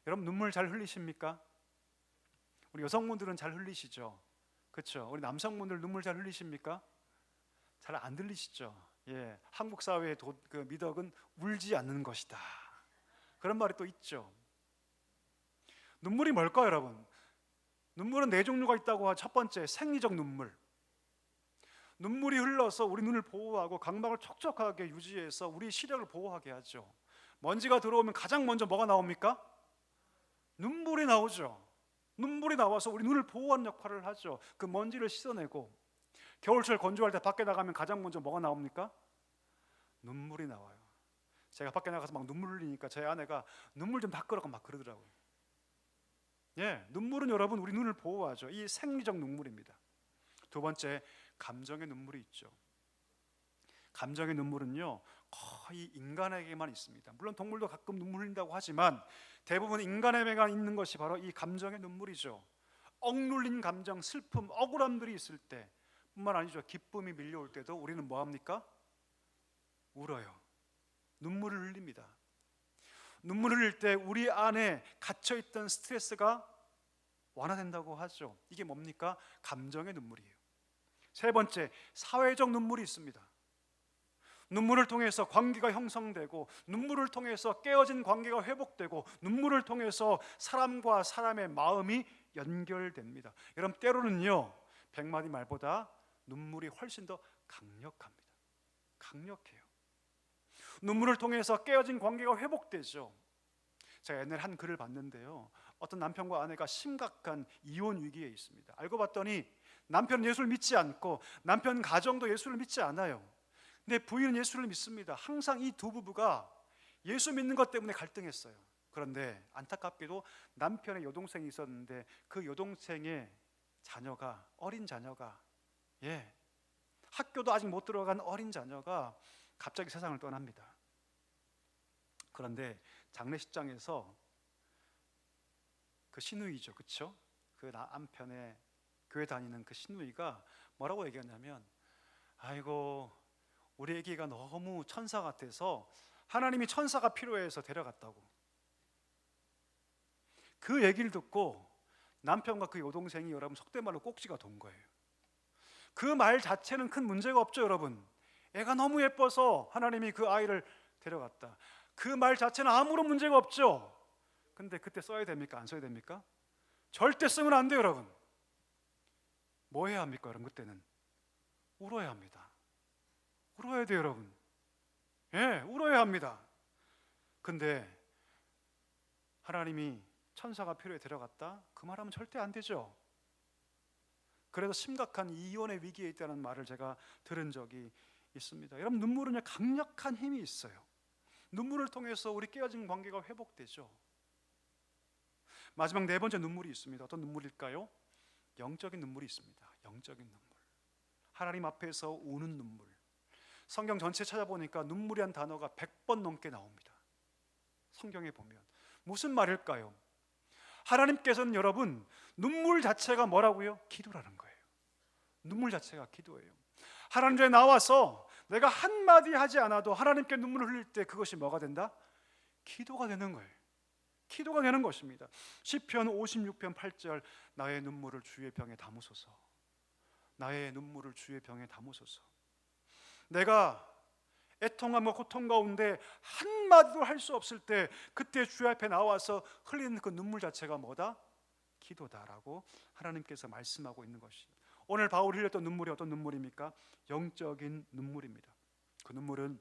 여러분 눈물 잘 흘리십니까? 우리 여성분들은 잘 흘리시죠? 그렇죠? 우리 남성분들 눈물 잘 흘리십니까? 잘 안 흘리시죠? 예, 한국 사회의 그 미덕은 울지 않는 것이다. 그런 말이 또 있죠. 눈물이 뭘까요, 여러분? 눈물은 네 종류가 있다고 하죠. 첫 번째, 생리적 눈물. 눈물이 흘러서 우리 눈을 보호하고 각막을 촉촉하게 유지해서 우리 시력을 보호하게 하죠. 먼지가 들어오면 가장 먼저 뭐가 나옵니까? 눈물이 나오죠. 눈물이 나와서 우리 눈을 보호하는 역할을 하죠. 그 먼지를 씻어내고 겨울철 건조할 때 밖에 나가면 가장 먼저 뭐가 나옵니까? 눈물이 나와요. 제가 밖에 나가서 막 눈물 흘리니까 제 아내가 눈물 좀 닦으라고 막 그러더라고요. 예, 눈물은 여러분 우리 눈을 보호하죠. 이 생리적 눈물입니다. 두 번째, 감정의 눈물이 있죠. 감정의 눈물은요 거의 인간에게만 있습니다. 물론 동물도 가끔 눈물 흘린다고 하지만 대부분 인간에게만 있는 것이 바로 이 감정의 눈물이죠. 억눌린 감정, 슬픔, 억울함들이 있을 때 뿐만 아니죠. 기쁨이 밀려올 때도 우리는 뭐합니까? 울어요. 눈물을 흘립니다. 눈물을 흘릴 때 우리 안에 갇혀있던 스트레스가 완화된다고 하죠. 이게 뭡니까? 감정의 눈물이에요. 세 번째, 사회적 눈물이 있습니다. 눈물을 통해서 관계가 형성되고, 눈물을 통해서 깨어진 관계가 회복되고, 눈물을 통해서 사람과 사람의 마음이 연결됩니다. 여러분, 때로는요 100마디 말보다 눈물이 훨씬 더 강력합니다. 강력해요. 눈물을 통해서 깨어진 관계가 회복되죠. 제가 옛날에 한 글을 봤는데요, 어떤 남편과 아내가 심각한 이혼 위기에 있습니다. 알고 봤더니 남편은 예수를 믿지 않고 남편 가정도 예수를 믿지 않아요. 근데 부인은 예수를 믿습니다. 항상 이 두 부부가 예수 믿는 것 때문에 갈등했어요. 그런데 안타깝게도 남편의 여동생이 있었는데 그 여동생의 자녀가, 어린 자녀가, 학교도 아직 못 들어간 어린 자녀가 갑자기 세상을 떠납니다. 그런데 장례식장에서 그 시누이죠, 그렇죠? 그 남편의 교회 다니는 그 시누이가 뭐라고 얘기했냐면, 아이고 우리 애기가 너무 천사 같아서 하나님이 천사가 필요해서 데려갔다고. 그 얘기를 듣고 남편과 그 여동생이 여러분 속된 말로 꼭지가 돈 거예요. 그 말 자체는 큰 문제가 없죠, 여러분. 애가 너무 예뻐서 하나님이 그 아이를 데려갔다. 그 말 자체는 아무런 문제가 없죠. 근데 그때 써야 됩니까? 안 써야 됩니까? 절대 쓰면 안 돼요, 여러분. 뭐 해야 합니까, 여러분? 그때는 울어야 합니다. 울어야 돼요, 여러분. 울어야 합니다. 근데 하나님이 천사가 필요해 데려갔다? 그 말하면 절대 안 되죠. 그래서 심각한 이혼의 위기에 있다는 말을 제가 들은 적이 있습니다. 여러분, 눈물은 강력한 힘이 있어요. 눈물을 통해서 우리 깨어진 관계가 회복되죠. 마지막 네 번째 눈물이 있습니다. 어떤 눈물일까요? 영적인 눈물이 있습니다. 영적인 눈물. 하나님 앞에서 우는 눈물. 성경 전체 찾아보니까 눈물이란 단어가 100번 넘게 나옵니다. 성경에 보면 무슨 말일까요? 하나님께서는 여러분 눈물 자체가 뭐라고요? 기도라는 거예요. 눈물 자체가 기도예요. 하나님 전에 나와서 내가 한마디 하지 않아도 하나님께 눈물을 흘릴 때 그것이 뭐가 된다? 기도가 되는 거예요. 기도가 되는 것입니다. 시편 56편 8절, 나의 눈물을 주의 병에 담으소서. 나의 눈물을 주의 병에 담으소서. 내가 애통함과 고통 가운데 한마디도 할 수 없을 때 그때 주의 앞에 나와서 흘리는 그 눈물 자체가 뭐다? 기도다라고 하나님께서 말씀하고 있는 것이, 오늘 바울이 흘렸던 눈물이 어떤 눈물입니까? 영적인 눈물입니다. 그 눈물은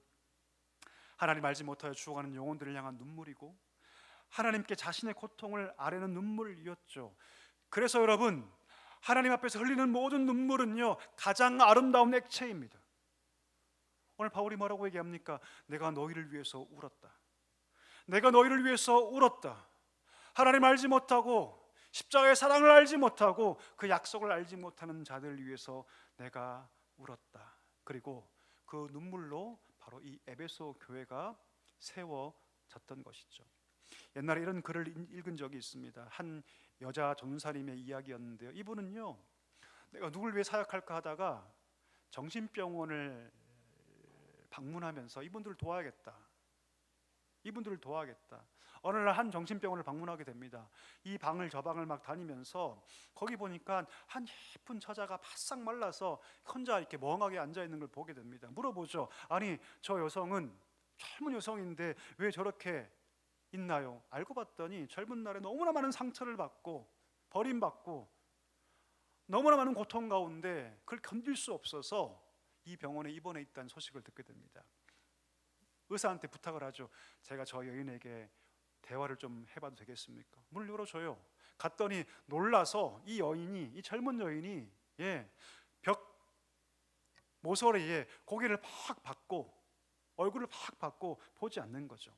하나님 알지 못하여 죽어가는 영혼들을 향한 눈물이고 하나님께 자신의 고통을 아뢰는 눈물이었죠. 그래서 여러분, 하나님 앞에서 흘리는 모든 눈물은요 가장 아름다운 액체입니다. 오늘 바울이 뭐라고 얘기합니까? 내가 너희를 위해서 울었다. 내가 너희를 위해서 울었다. 하나님 알지 못하고 십자가의 사랑을 알지 못하고 그 약속을 알지 못하는 자들을 위해서 내가 울었다. 그리고 그 눈물로 바로 이 에베소 교회가 세워졌던 것이죠. 옛날에 이런 글을 읽은 적이 있습니다. 한 여자 전사님의 이야기였는데요, 이분은요 내가 누굴 위해 사역할까 하다가 정신병원을 방문하면서 이분들을 도와야겠다. 어느 날 한 정신병원을 방문하게 됩니다. 이 방을 저 방을 막 다니면서 거기 보니까 한 예쁜 처자가 바싹 말라서 혼자 이렇게 멍하게 앉아 있는 걸 보게 됩니다. 물어보죠. 아니, 저 여성은 젊은 여성인데 왜 저렇게 있나요? 알고 봤더니 젊은 날에 너무나 많은 상처를 받고 버림받고 너무나 많은 고통 가운데 그걸 견딜 수 없어서 이 병원에 입원해 있다는 소식을 듣게 됩니다. 의사한테 부탁을 하죠. 제가 저 여인에게 대화를 좀 해봐도 되겠습니까? 문을 열어줘요. 갔더니 놀라서 이 여인이, 이 젊은 여인이 벽 모서리에 고개를 팍 받고 얼굴을 팍 받고 보지 않는 거죠.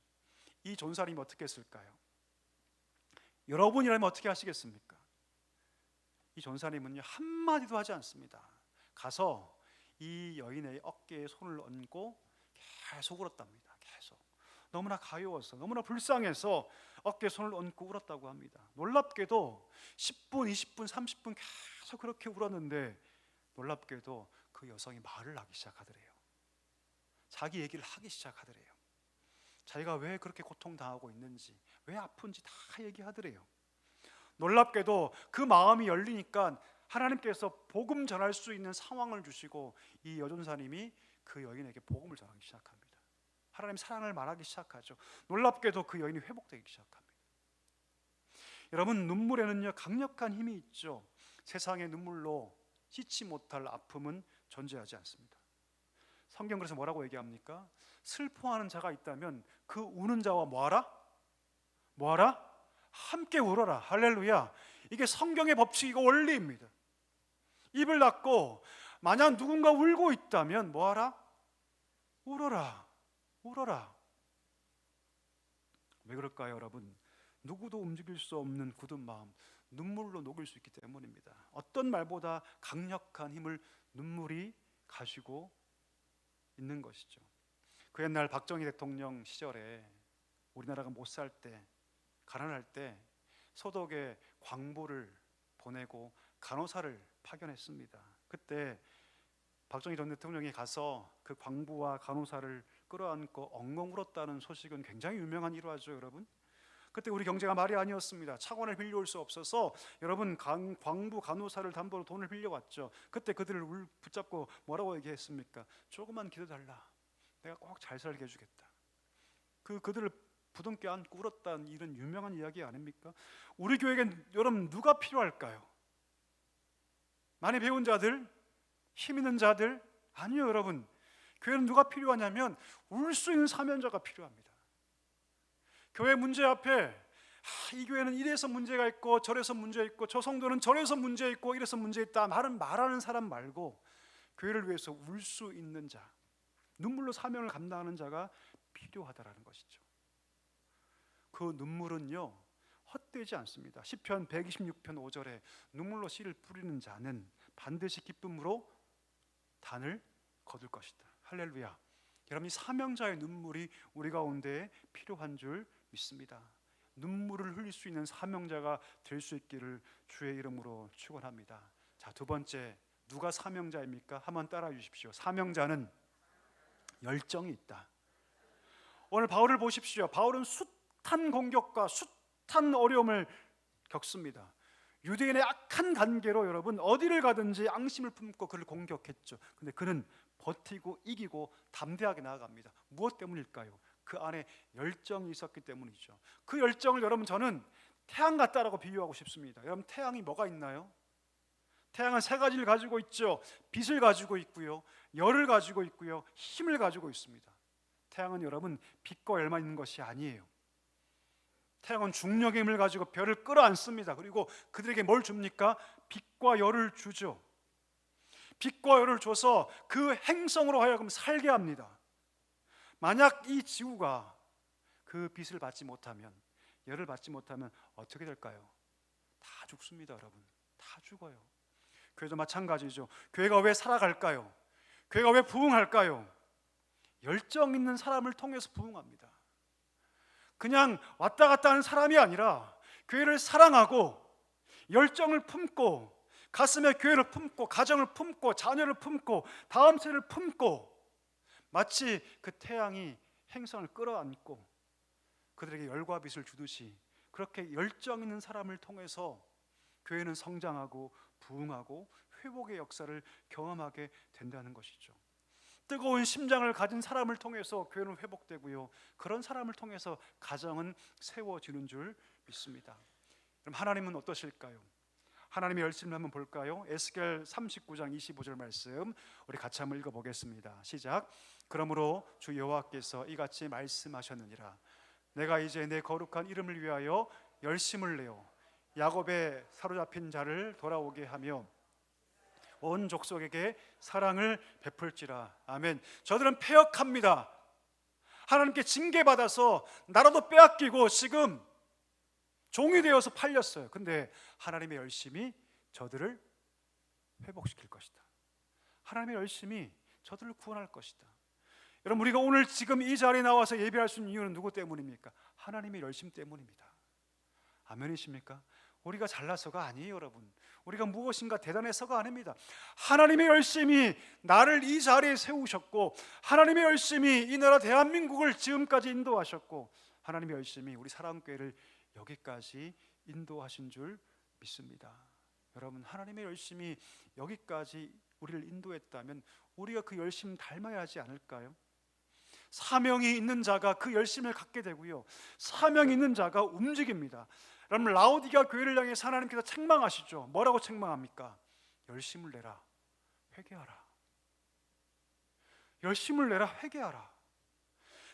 이 전사님이 어떻게 했을까요? 여러분이라면 어떻게 하시겠습니까? 이 전사님은요 한마디도 하지 않습니다. 가서 이 여인의 어깨에 손을 얹고 계속 울었답니다. 계속 너무나 가여워서, 너무나 불쌍해서 어깨에 손을 얹고 울었다고 합니다. 놀랍게도 10분, 20분, 30분 계속 그렇게 울었는데 놀랍게도 그 여성이 말을 하기 시작하더래요. 자기 얘기를 하기 시작하더래요. 자기가 왜 그렇게 고통당하고 있는지, 왜 아픈지 다 얘기하더래요. 놀랍게도 그 마음이 열리니까 하나님께서 복음 전할 수 있는 상황을 주시고 이 여전사님이 그 여인에게 복음을 전하기 시작합니다. 하나님 사랑을 말하기 시작하죠. 놀랍게도 그 여인이 회복되기 시작합니다. 여러분, 눈물에는요 강력한 힘이 있죠. 세상의 눈물로 씻지 못할 아픔은 존재하지 않습니다. 성경 그래서 뭐라고 얘기합니까? 슬퍼하는 자가 있다면 그 우는 자와 뭐하라? 뭐하라? 함께 울어라. 할렐루야. 이게 성경의 법칙이고 원리입니다. 입을 닫고 만약 누군가 울고 있다면 뭐하라? 울어라. 울어라. 왜 그럴까요, 여러분? 누구도 움직일 수 없는 굳은 마음, 눈물로 녹일 수 있기 때문입니다. 어떤 말보다 강력한 힘을 눈물이 가지고 있는 것이죠. 그 옛날 박정희 대통령 시절에 우리나라가 못 살 때, 가난할 때 소독에 광부를 보내고 간호사를 파견했습니다. 그때 박정희 전 대통령이 가서 그 광부와 간호사를 끌어안고 엉엉 울었다는 소식은 굉장히 유명한 일화죠, 여러분. 그때 우리 경제가 말이 아니었습니다. 차관을 빌려올 수 없어서 여러분 광부 간호사를 담보로 돈을 빌려왔죠. 그때 그들을 붙잡고 뭐라고 얘기했습니까? 조금만 기다려달라. 내가 꼭 잘 살게 해주겠다. 그들을 부둥켜 안고 울었다는 이런 유명한 이야기 아닙니까? 우리 교회에겐 여러분 누가 필요할까요? 많이 배운 자들? 힘 있는 자들? 아니요, 여러분. 교회는 누가 필요하냐면 울 수 있는 사명자가 필요합니다. 교회 문제 앞에 이 교회는 이래서 문제가 있고 저래서 문제 있고 저 성도는 저래서 문제 있고 이래서 문제 있다 말하는 사람 말고 교회를 위해서 울 수 있는 자, 눈물로 사명을 감당하는 자가 필요하다라는 것이죠. 그 눈물은요 헛되지 않습니다. 시편 126편 5절에 눈물로 씨를 뿌리는 자는 반드시 기쁨으로 단을 거둘 것이다. 할렐루야. 여러분, 이 사명자의 눈물이 우리 가운데 필요한 줄 믿습니다. 눈물을 흘릴 수 있는 사명자가 될 수 있기를 주의 이름으로 축원합니다. 자, 두 번째, 누가 사명자입니까? 한번 따라해 주십시오. 사명자는 열정이 있다. 오늘 바울을 보십시오. 바울은 숱한 공격과 숱한 어려움을 겪습니다. 유대인의 악한 관계로 여러분 어디를 가든지 앙심을 품고 그를 공격했죠. 근데 그는 버티고 이기고 담대하게 나아갑니다. 무엇 때문일까요? 그 안에 열정이 있었기 때문이죠. 그 열정을 여러분 저는 태양 같다라고 비유하고 싶습니다. 여러분, 태양이 뭐가 있나요? 태양은 세 가지를 가지고 있죠. 빛을 가지고 있고요, 열을 가지고 있고요, 힘을 가지고 있습니다. 태양은 여러분 빛과 열만 있는 것이 아니에요. 태양은 중력의 힘을 가지고 별을 끌어안습니다. 그리고 그들에게 뭘 줍니까? 빛과 열을 주죠. 빛과 열을 줘서 그 행성으로 하여금 살게 합니다. 만약 이 지구가 그 빛을 받지 못하면, 열을 받지 못하면 어떻게 될까요? 다 죽습니다, 여러분. 다 죽어요. 교회도 마찬가지죠. 교회가 왜 살아갈까요? 교회가 왜 부흥할까요? 열정 있는 사람을 통해서 부흥합니다. 그냥 왔다 갔다 하는 사람이 아니라 교회를 사랑하고 열정을 품고 가슴에 교회를 품고 가정을 품고 자녀를 품고 다음 세를 품고 마치 그 태양이 행성을 끌어안고 그들에게 열과 빛을 주듯이 그렇게 열정 있는 사람을 통해서 교회는 성장하고 부흥하고 회복의 역사를 경험하게 된다는 것이죠. 뜨거운 심장을 가진 사람을 통해서 교회는 회복되고요, 그런 사람을 통해서 가정은 세워지는 줄 믿습니다. 그럼 하나님은 어떠실까요? 하나님의 열심을 한번 볼까요? 에스겔 39장 25절 말씀 우리 같이 한번 읽어보겠습니다. 시작. 그러므로 주 여호와께서 이같이 말씀하셨느니라. 내가 이제 내 거룩한 이름을 위하여 열심을 내어 야곱의 사로잡힌 자를 돌아오게 하며 온 족속에게 사랑을 베풀지라. 아멘. 저들은 패역합니다. 하나님께 징계받아서 나라도 빼앗기고 지금 종이 되어서 팔렸어요. 근데 하나님의 열심이 저들을 회복시킬 것이다. 하나님의 열심이 저들을 구원할 것이다. 여러분, 우리가 오늘 지금 이 자리에 나와서 예배할 수 있는 이유는 누구 때문입니까? 하나님의 열심 때문입니다. 아멘이십니까? 우리가 잘나서가 아니에요, 여러분. 우리가 무엇인가 대단해서가 아닙니다. 하나님의 열심이 나를 이 자리에 세우셨고, 하나님의 열심이 이 나라 대한민국을 지금까지 인도하셨고, 하나님의 열심이 우리 사랑교회를 여기까지 인도하신 줄 믿습니다. 여러분, 하나님의 열심이 여기까지 우리를 인도했다면 우리가 그 열심 닮아야 하지 않을까요? 사명이 있는 자가 그 열심을 갖게 되고요, 사명이 있는 자가 움직입니다. 여러분, 라오디게아 교회를 향해 하나님께서 책망하시죠. 뭐라고 책망합니까? 열심을 내라, 회개하라. 열심을 내라, 회개하라.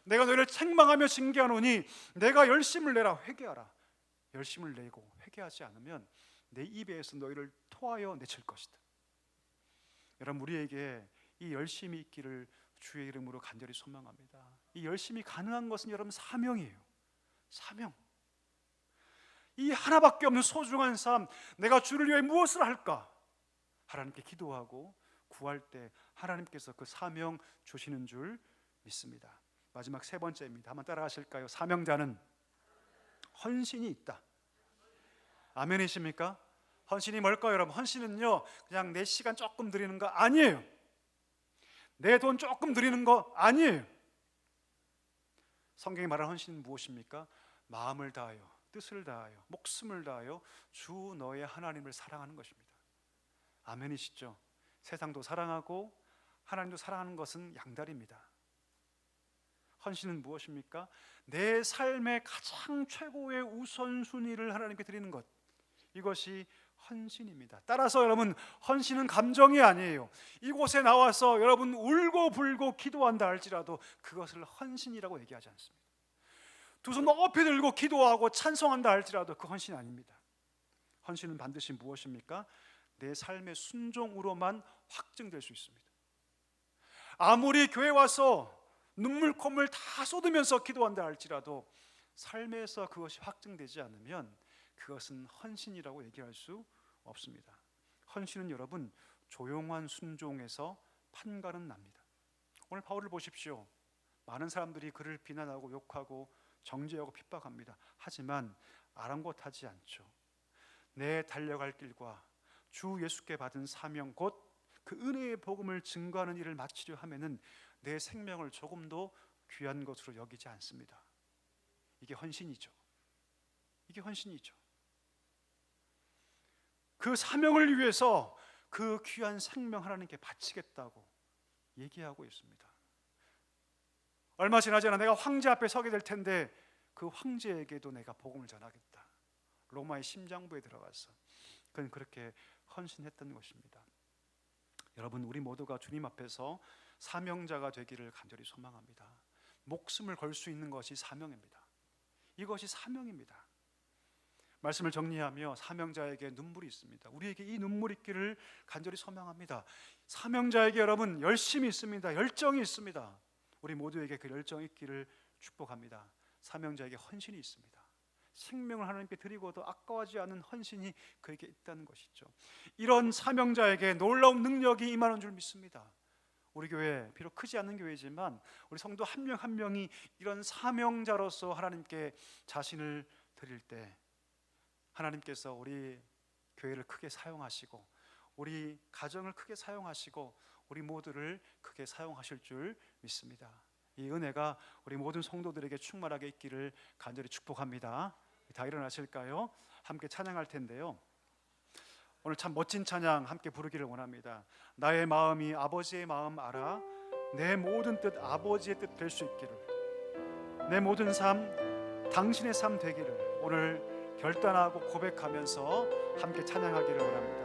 내가 너희를 책망하며 징계하노니 내가 열심을 내라, 회개하라. 열심을 내고 회개하지 않으면 내 입에서 너희를 토하여 내칠 것이다. 여러분, 우리에게 이 열심이 있기를 주의 이름으로 간절히 소망합니다. 이 열심이 가능한 것은 여러분 사명이에요. 사명. 이 하나밖에 없는 소중한 삶, 내가 주를 위해 무엇을 할까? 하나님께 기도하고 구할 때 하나님께서 그 사명 주시는 줄 믿습니다. 마지막 세 번째입니다. 한번 따라 하실까요? 사명자는 헌신이 있다. 아멘이십니까? 헌신이 뭘까요, 여러분? 헌신은요, 그냥 내 시간 조금 드리는 거 아니에요. 내 돈 조금 드리는 거 아니에요. 성경이 말하는 헌신은 무엇입니까? 마음을 다하여, 뜻을 다하여, 목숨을 다하여 주 너의 하나님을 사랑하는 것입니다. 아멘이시죠? 세상도 사랑하고 하나님도 사랑하는 것은 양다리입니다. 헌신은 무엇입니까? 내 삶의 가장 최고의 우선순위를 하나님께 드리는 것, 이것이 헌신입니다. 따라서 여러분, 헌신은 감정이 아니에요. 이곳에 나와서 여러분 울고 불고 기도한다 할지라도 그것을 헌신이라고 얘기하지 않습니다. 두 손 높이 들고 기도하고 찬송한다 할지라도 그 헌신 아닙니다. 헌신은 반드시 무엇입니까? 내 삶의 순종으로만 확증될 수 있습니다. 아무리 교회 와서 눈물 콧물 다 쏟으면서 기도한다 할지라도 삶에서 그것이 확증되지 않으면 그것은 헌신이라고 얘기할 수 없습니다. 헌신은 여러분 조용한 순종에서 판가름 납니다. 오늘 바울을 보십시오. 많은 사람들이 그를 비난하고 욕하고 정죄하고 핍박합니다. 하지만 아랑곳하지 않죠. 내 달려갈 길과 주 예수께 받은 사명, 곧 그 은혜의 복음을 증거하는 일을 마치려 하면은 내 생명을 조금도 귀한 것으로 여기지 않습니다. 이게 헌신이죠. 이게 헌신이죠. 그 사명을 위해서 그 귀한 생명 하나님께 바치겠다고 얘기하고 있습니다. 얼마 지나지 않아 내가 황제 앞에 서게 될 텐데 그 황제에게도 내가 복음을 전하겠다. 로마의 심장부에 들어가서 그는 그렇게 헌신했던 것입니다. 여러분, 우리 모두가 주님 앞에서 사명자가 되기를 간절히 소망합니다. 목숨을 걸 수 있는 것이 사명입니다. 이것이 사명입니다. 말씀을 정리하며 사명자에게 눈물이 있습니다. 우리에게 이 눈물이 있기를 간절히 소망합니다. 사명자에게 여러분 열심이 있습니다. 열정이 있습니다. 우리 모두에게 그 열정이 있기를 축복합니다. 사명자에게 헌신이 있습니다. 생명을 하나님께 드리고도 아까워하지 않은 헌신이 그에게 있다는 것이죠. 이런 사명자에게 놀라운 능력이 임하는 줄 믿습니다. 우리 교회 비록 크지 않은 교회지만 우리 성도 한 명 한 명이 이런 사명자로서 하나님께 자신을 드릴 때 하나님께서 우리 교회를 크게 사용하시고 우리 가정을 크게 사용하시고 우리 모두를 크게 사용하실 줄 믿습니다. 이 은혜가 우리 모든 성도들에게 충만하게 있기를 간절히 축복합니다. 다 일어나실까요? 함께 찬양할 텐데요, 오늘 참 멋진 찬양 함께 부르기를 원합니다. 나의 마음이 아버지의 마음 알아 내 모든 뜻 아버지의 뜻 될 수 있기를, 내 모든 삶 당신의 삶 되기를 오늘 결단하고 고백하면서 함께 찬양하기를 원합니다.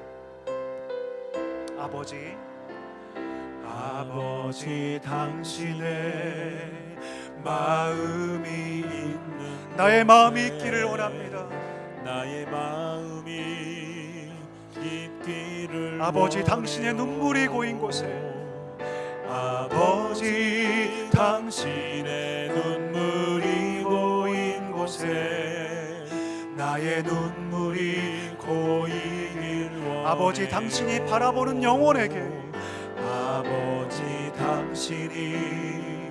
아버지 당신의 마음이 있는 나의 마음이 있기를 원합니다. 나의 마음이 있기를 아버지 원해요. 당신의 눈물이 고인 곳에, 아버지 당신의 눈물이 고인 곳에 나의 눈물이 고이길 원해요. 아버지 당신이 바라보는 영혼에게, 당신이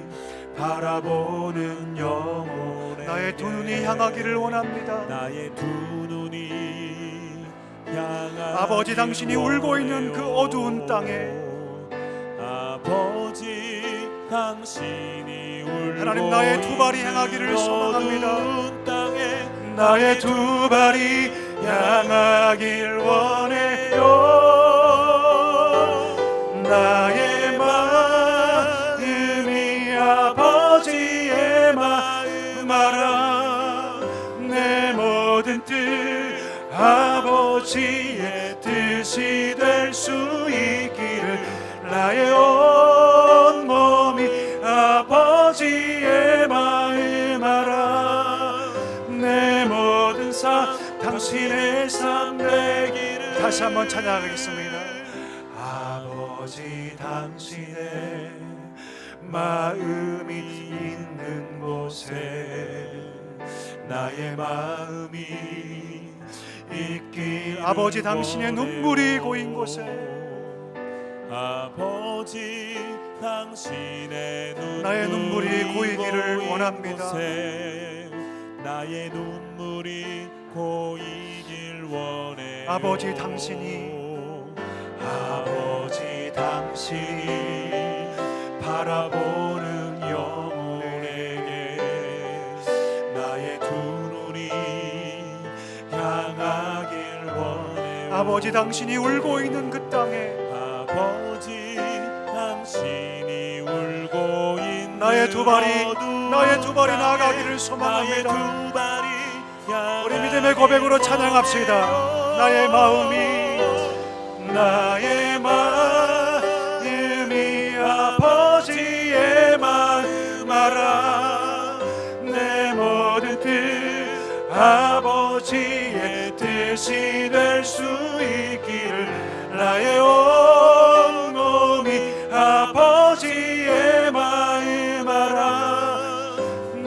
바라보는 영혼의 나의 두 눈이 향하기를 원합니다. 나의 두 눈이 향하기를 아버지, 당신이 울고 있는 그 어두운 땅에 아버지 당신이 울고 하나님, 나의 두 발이 향하기를 소망합니다. 어두운 땅에 나의 두 발이 향하길 원해요. 나의 마음이 아버지의 마음 알아. 내 모든 뜻 아버지의 뜻이 될 수 있기를. 나의 온 몸이 아버지의 마음 알아. 내 모든 삶 당신의 삶 되기를. 다시 한번 찬양하겠습니다. 아버지, 당신의 마음이 있는 곳에 나의 마음이 있기를. 아버지, 당신의 눈물이 고인 곳에 아버지 당신의 나의 눈물이 고이기를 원합니다. 나의 눈물이 고이길 원해요. 아버지, 당신이 바라보는 영혼에게 나의 두 눈이 향하길 원해요. 아버지, 당신이 울고 있는 그 땅에 아버지 당신이 울고 있는 나의 두 발이 나아가기를 소망합니다. 나의 두 발이 우리 믿음의 고백으로 찬양합시다. 나의 마음이 아버지의 마음 알아. 내 모든 뜻 아버지의 뜻이 될 수 있기를. 나의 온 몸이 아버지의 마음 알아.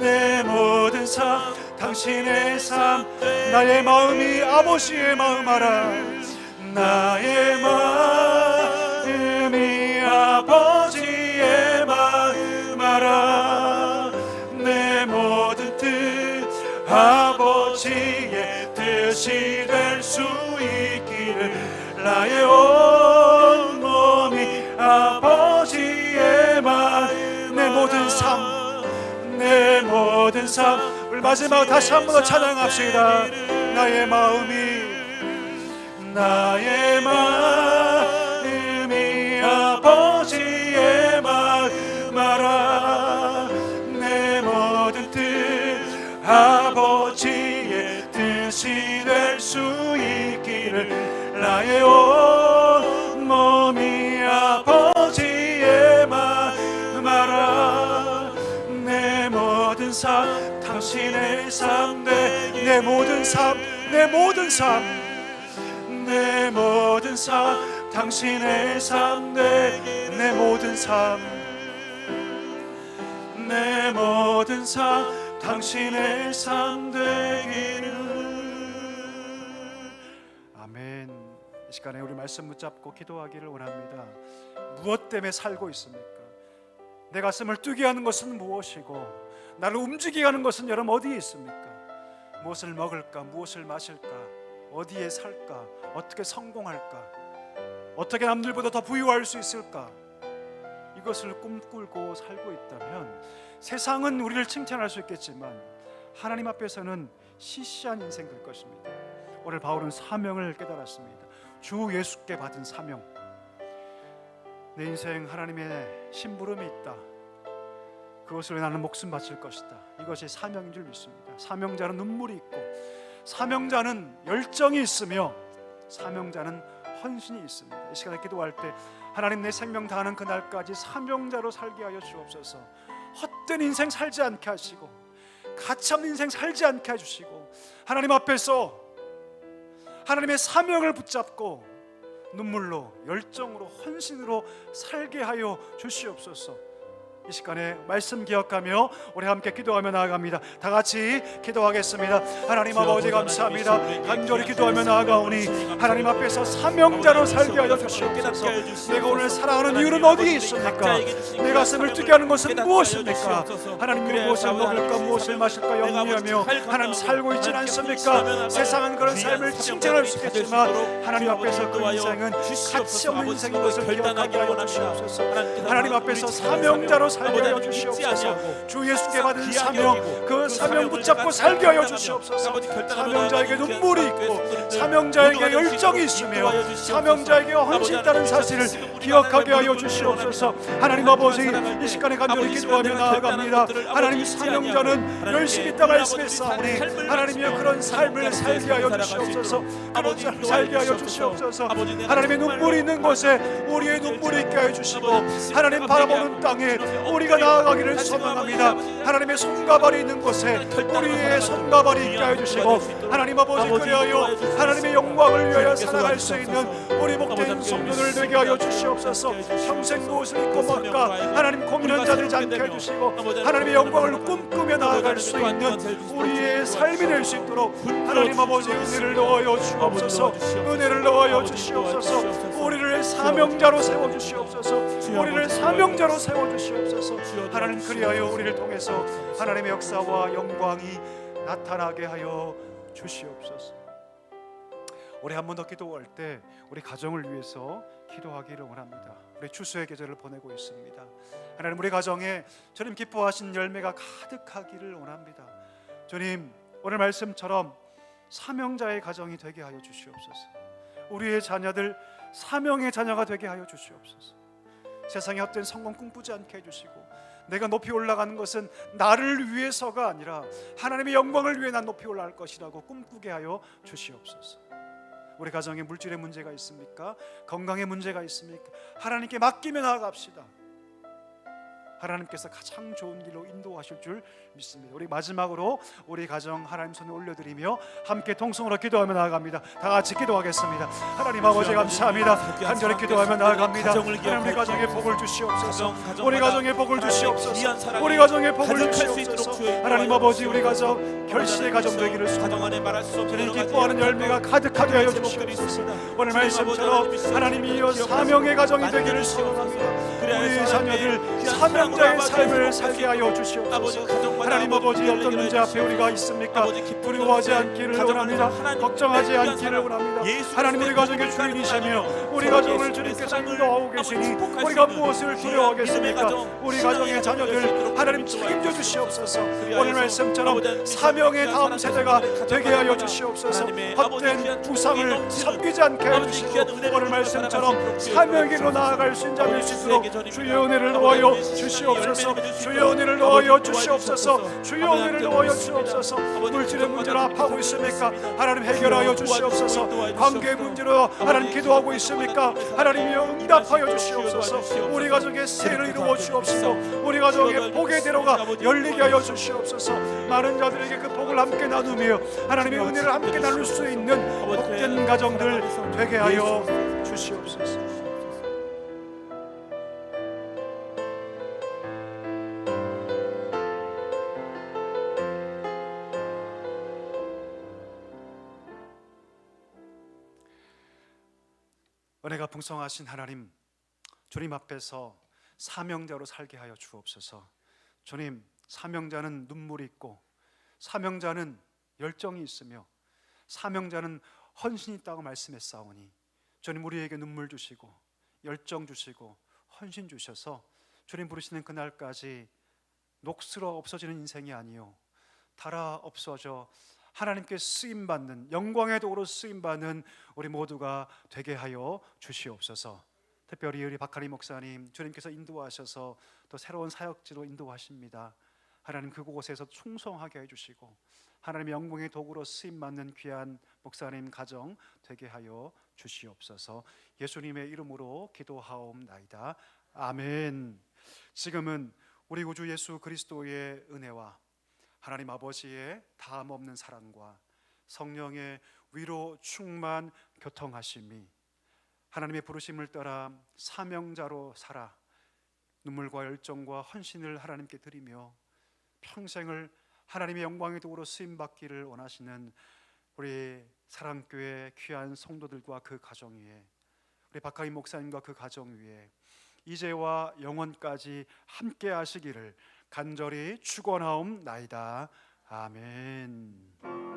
내 모든 삶 당신의 삶. 나의 마음이 아버지의 마음 알아. 나의 마음이 아버지의 마음 알아. 내 모든 뜻 아버지의 뜻이 될 수 있기를. 나의 온 몸이 아버지의 마음. 내 모든 삶, 내 모든 삶. 우리 마지막 다시 한 번 더 찬양합시다. 나의 마음이 아버지의 마음 알아. 내 모든 뜻 아버지의 뜻이 될 수 있기를. 나의 온 몸이 아버지의 마음 알아. 내 모든 삶 당신의 삶. 내 모든 삶, 내 모든 삶, 내 모든 삶 당신의 삶. 내 모든 삶, 내 모든 삶 당신의 삶 되기를. 아멘. 이 시간에 우리 말씀 붙잡고 기도하기를 원합니다. 무엇 때문에 살고 있습니까? 내 가슴을 뛰게 하는 것은 무엇이고 나를 움직이게 하는 것은 여러분 어디에 있습니까? 무엇을 먹을까? 무엇을 마실까? 어디에 살까? 어떻게 성공할까? 어떻게 남들보다 더 부유할 수 있을까? 이것을 꿈꾸고 살고 있다면 세상은 우리를 칭찬할 수 있겠지만 하나님 앞에서는 시시한 인생 될 것입니다. 오늘 바울은 사명을 깨달았습니다. 주 예수께 받은 사명. 내 인생 하나님의 심부름이 있다. 그것을 위해 나는 목숨 바칠 것이다. 이것이 사명인 줄 믿습니다. 사명자는 눈물이 있고 사명자는 열정이 있으며 사명자는 헌신이 있습니다. 이 시간에 기도할 때 하나님, 내 생명 다하는 그날까지 사명자로 살게 하여 주옵소서. 헛된 인생 살지 않게 하시고 가치없는 인생 살지 않게 해주시고 하나님 앞에서 하나님의 사명을 붙잡고 눈물로 열정으로 헌신으로 살게 하여 주시옵소서. 이 시간에 말씀 기억하며 우리 함께 기도하며 나아갑니다. 다 같이 기도하겠습니다. 하나님 아버지 감사합니다. 간절히 기도하며 나아가오니 하나님 앞에서 사명자로 살게 하여 주시옵소서. 내가 오늘 살아가는 이유는 어디에 있습니까? 내 가슴을 뛰게 하는 것은 무엇입니까? 하나님 무엇을 먹을까 무엇을 마실까 염려하며 하나님 살고 있지 않습니까? 세상은 그런 삶을 칭찬할 수 있겠지만 하나님 앞에서 그 인생은 가치 없는 인생인 것을 기억하게 하여 주시옵소서. 하나님 앞에서 사명자로 살게 하여 주시옵소서. 주 예수께 받은 사명, 그 사명 붙잡고 살게 하여 주시옵소서. 사명자에게 눈물이 있고 사명자에게 열정이 있으며 사명자에게 헌신이 있다는 사실을 기억하게 하여 주시옵소서. 하나님 아버지, 이 시간에 간절히 기도하며 나아갑니다. 하나님, 사명자는 열심히 있다 말씀했사오니 하나님이여 그런 삶을 살게 하여 주시옵소서. 그런 삶을 살게 하여 주시옵소서. 하나님의 눈물이 있는 곳에 우리의 눈물이 있게 하여 주시고 하나님 바라보는 땅에 우리가 나아가기를 소망합니다. 하나님의 손과 발이 있는 곳에 우리의 손과 발이 있게 하여 주시고 하나님 아버지, 그리하여 하나님의 영광을 위하여 살아갈 수 있는 우리 목된 성도들 되게 하여 주시옵소서. 평생 무엇을 잊고 먹까 하나님 고민한 자들 않게 해주시고 하나님의 영광을 꿈꾸며 나아갈 수 있는 우리의 삶이 될 수 있도록 하나님 아버지 은혜를 넣어여 주옵소서. 은혜를 넣어여 주시옵소서. 우리를 사명자로 세워주시옵소서. 우리를 사명자로 세워주시옵소서. 하나님, 그리하여 우리를 통해서 하나님의 역사와 영광이 나타나게 하여 주시옵소서. 우리 한 번 더 기도할 때 우리 가정을 위해서 기도하기를 원합니다. 우리 추수의 계절을 보내고 있습니다. 하나님, 우리 가정에 주님 기뻐하신 열매가 가득하기를 원합니다. 주님, 오늘 말씀처럼 사명자의 가정이 되게 하여 주시옵소서. 우리의 자녀들 사명의 자녀가 되게 하여 주시옵소서. 세상의 헛된 성공 꿈꾸지 않게 해주시고 내가 높이 올라가는 것은 나를 위해서가 아니라 하나님의 영광을 위해 난 높이 올라갈 것이라고 꿈꾸게 하여 주시옵소서. 우리 가정에 물질의 문제가 있습니까? 건강의 문제가 있습니까? 하나님께 맡기며 나아갑시다. 하나님께서 가장 좋은 길로 인도하실 줄 믿습니다. 우리 마지막으로 우리 가정 하나님 손에 올려드리며 함께 통성으로 기도하며 나아갑니다. 다 같이 기도하겠습니다. 하나님 아버지 감사합니다. 간절히 기도하며 나아갑니다. 하나님, 우리 가정에 복을 주시옵소서. 우리 가정에 복을 주시옵소서. 우리 가정에 복을 주시옵소서. 하나님 아버지, 우리 가정 결실의 가정 되기를 소망합니다. 주님 기뻐하는 열매가 가득하게 하여 주시옵소서. 오늘 말씀처럼 하나님이여 사명의 가정이 되기를 소망합니다. 우리 자녀들 사명자의 삶을 살게 하여 주시옵소서. 하나님 아버지, 어떤 문제 앞에 우리가 있습니까? 두려워하지 않기를 원합니다. 걱정하지 않기를 원합니다. 하나님, 우리 가정의 주인이시며 우리 가정을 주님께서 인도하고 계시니 우리가 무엇을 두려워하겠습니까? 우리 가정의 자녀들 하나님 책임져 주시옵소서. 오늘 말씀처럼 사명의 다음 세대가 되게 하여 주시옵소서. 헛된 우상을 섬기지 않게 해주시고 오늘 말씀처럼 사명의 길로 나아갈 수 있는 자 될 수 있도록 주의 은혜를 넣어여 주시옵소서. 주의 은혜를 넣어여 주시옵소서. 주여 은혜를 넣어여 주시옵소서. 물질의 문제로 아파하고 있습니까? 하나님 해결하여 주시옵소서. 관계 문제로 하나님 기도하고 있습니까? 하나님이여 응답하여 주시옵소서. 우리 가정의 세를 이루어 주옵시고 우리 가정의 복의 대로가 열리게 하여 주시옵소서. 많은 자들에게 그 복을 함께 나누며 하나님의 은혜를 함께 나눌 수 있는 복된 가정들 되게 하여 주시옵소서. 은혜가 풍성하신 하나님, 주님 앞에서 사명자로 살게 하여 주옵소서. 주님, 사명자는 눈물이 있고 사명자는 열정이 있으며 사명자는 헌신이 있다고 말씀했사오니 주님, 우리에게 눈물 주시고 열정 주시고 헌신 주셔서 주님 부르시는 그날까지 녹슬어 없어지는 인생이 아니요 닳아 없어져 하나님께 쓰임받는 영광의 도구로 쓰임받는 우리 모두가 되게 하여 주시옵소서. 특별히 우리 박하리 목사님, 주님께서 인도하셔서 또 새로운 사역지로 인도하십니다. 하나님, 그곳에서 충성하게 해주시고 하나님의 영광의 도구로 쓰임받는 귀한 목사님 가정 되게 하여 주시옵소서. 예수님의 이름으로 기도하옵나이다. 아멘. 지금은 우리 구주 예수 그리스도의 은혜와 하나님 아버지의 다함없는 사랑과 성령의 위로 충만 교통하심이 하나님의 부르심을 따라 사명자로 살아 눈물과 열정과 헌신을 하나님께 드리며 평생을 하나님의 영광의 도구로 쓰임 받기를 원하시는 우리 사랑교회 귀한 성도들과 그 가정 위에, 우리 박하임 목사님과 그 가정 위에 이제와 영원까지 함께 하시기를 간절히 축원하옵나이다. 아멘.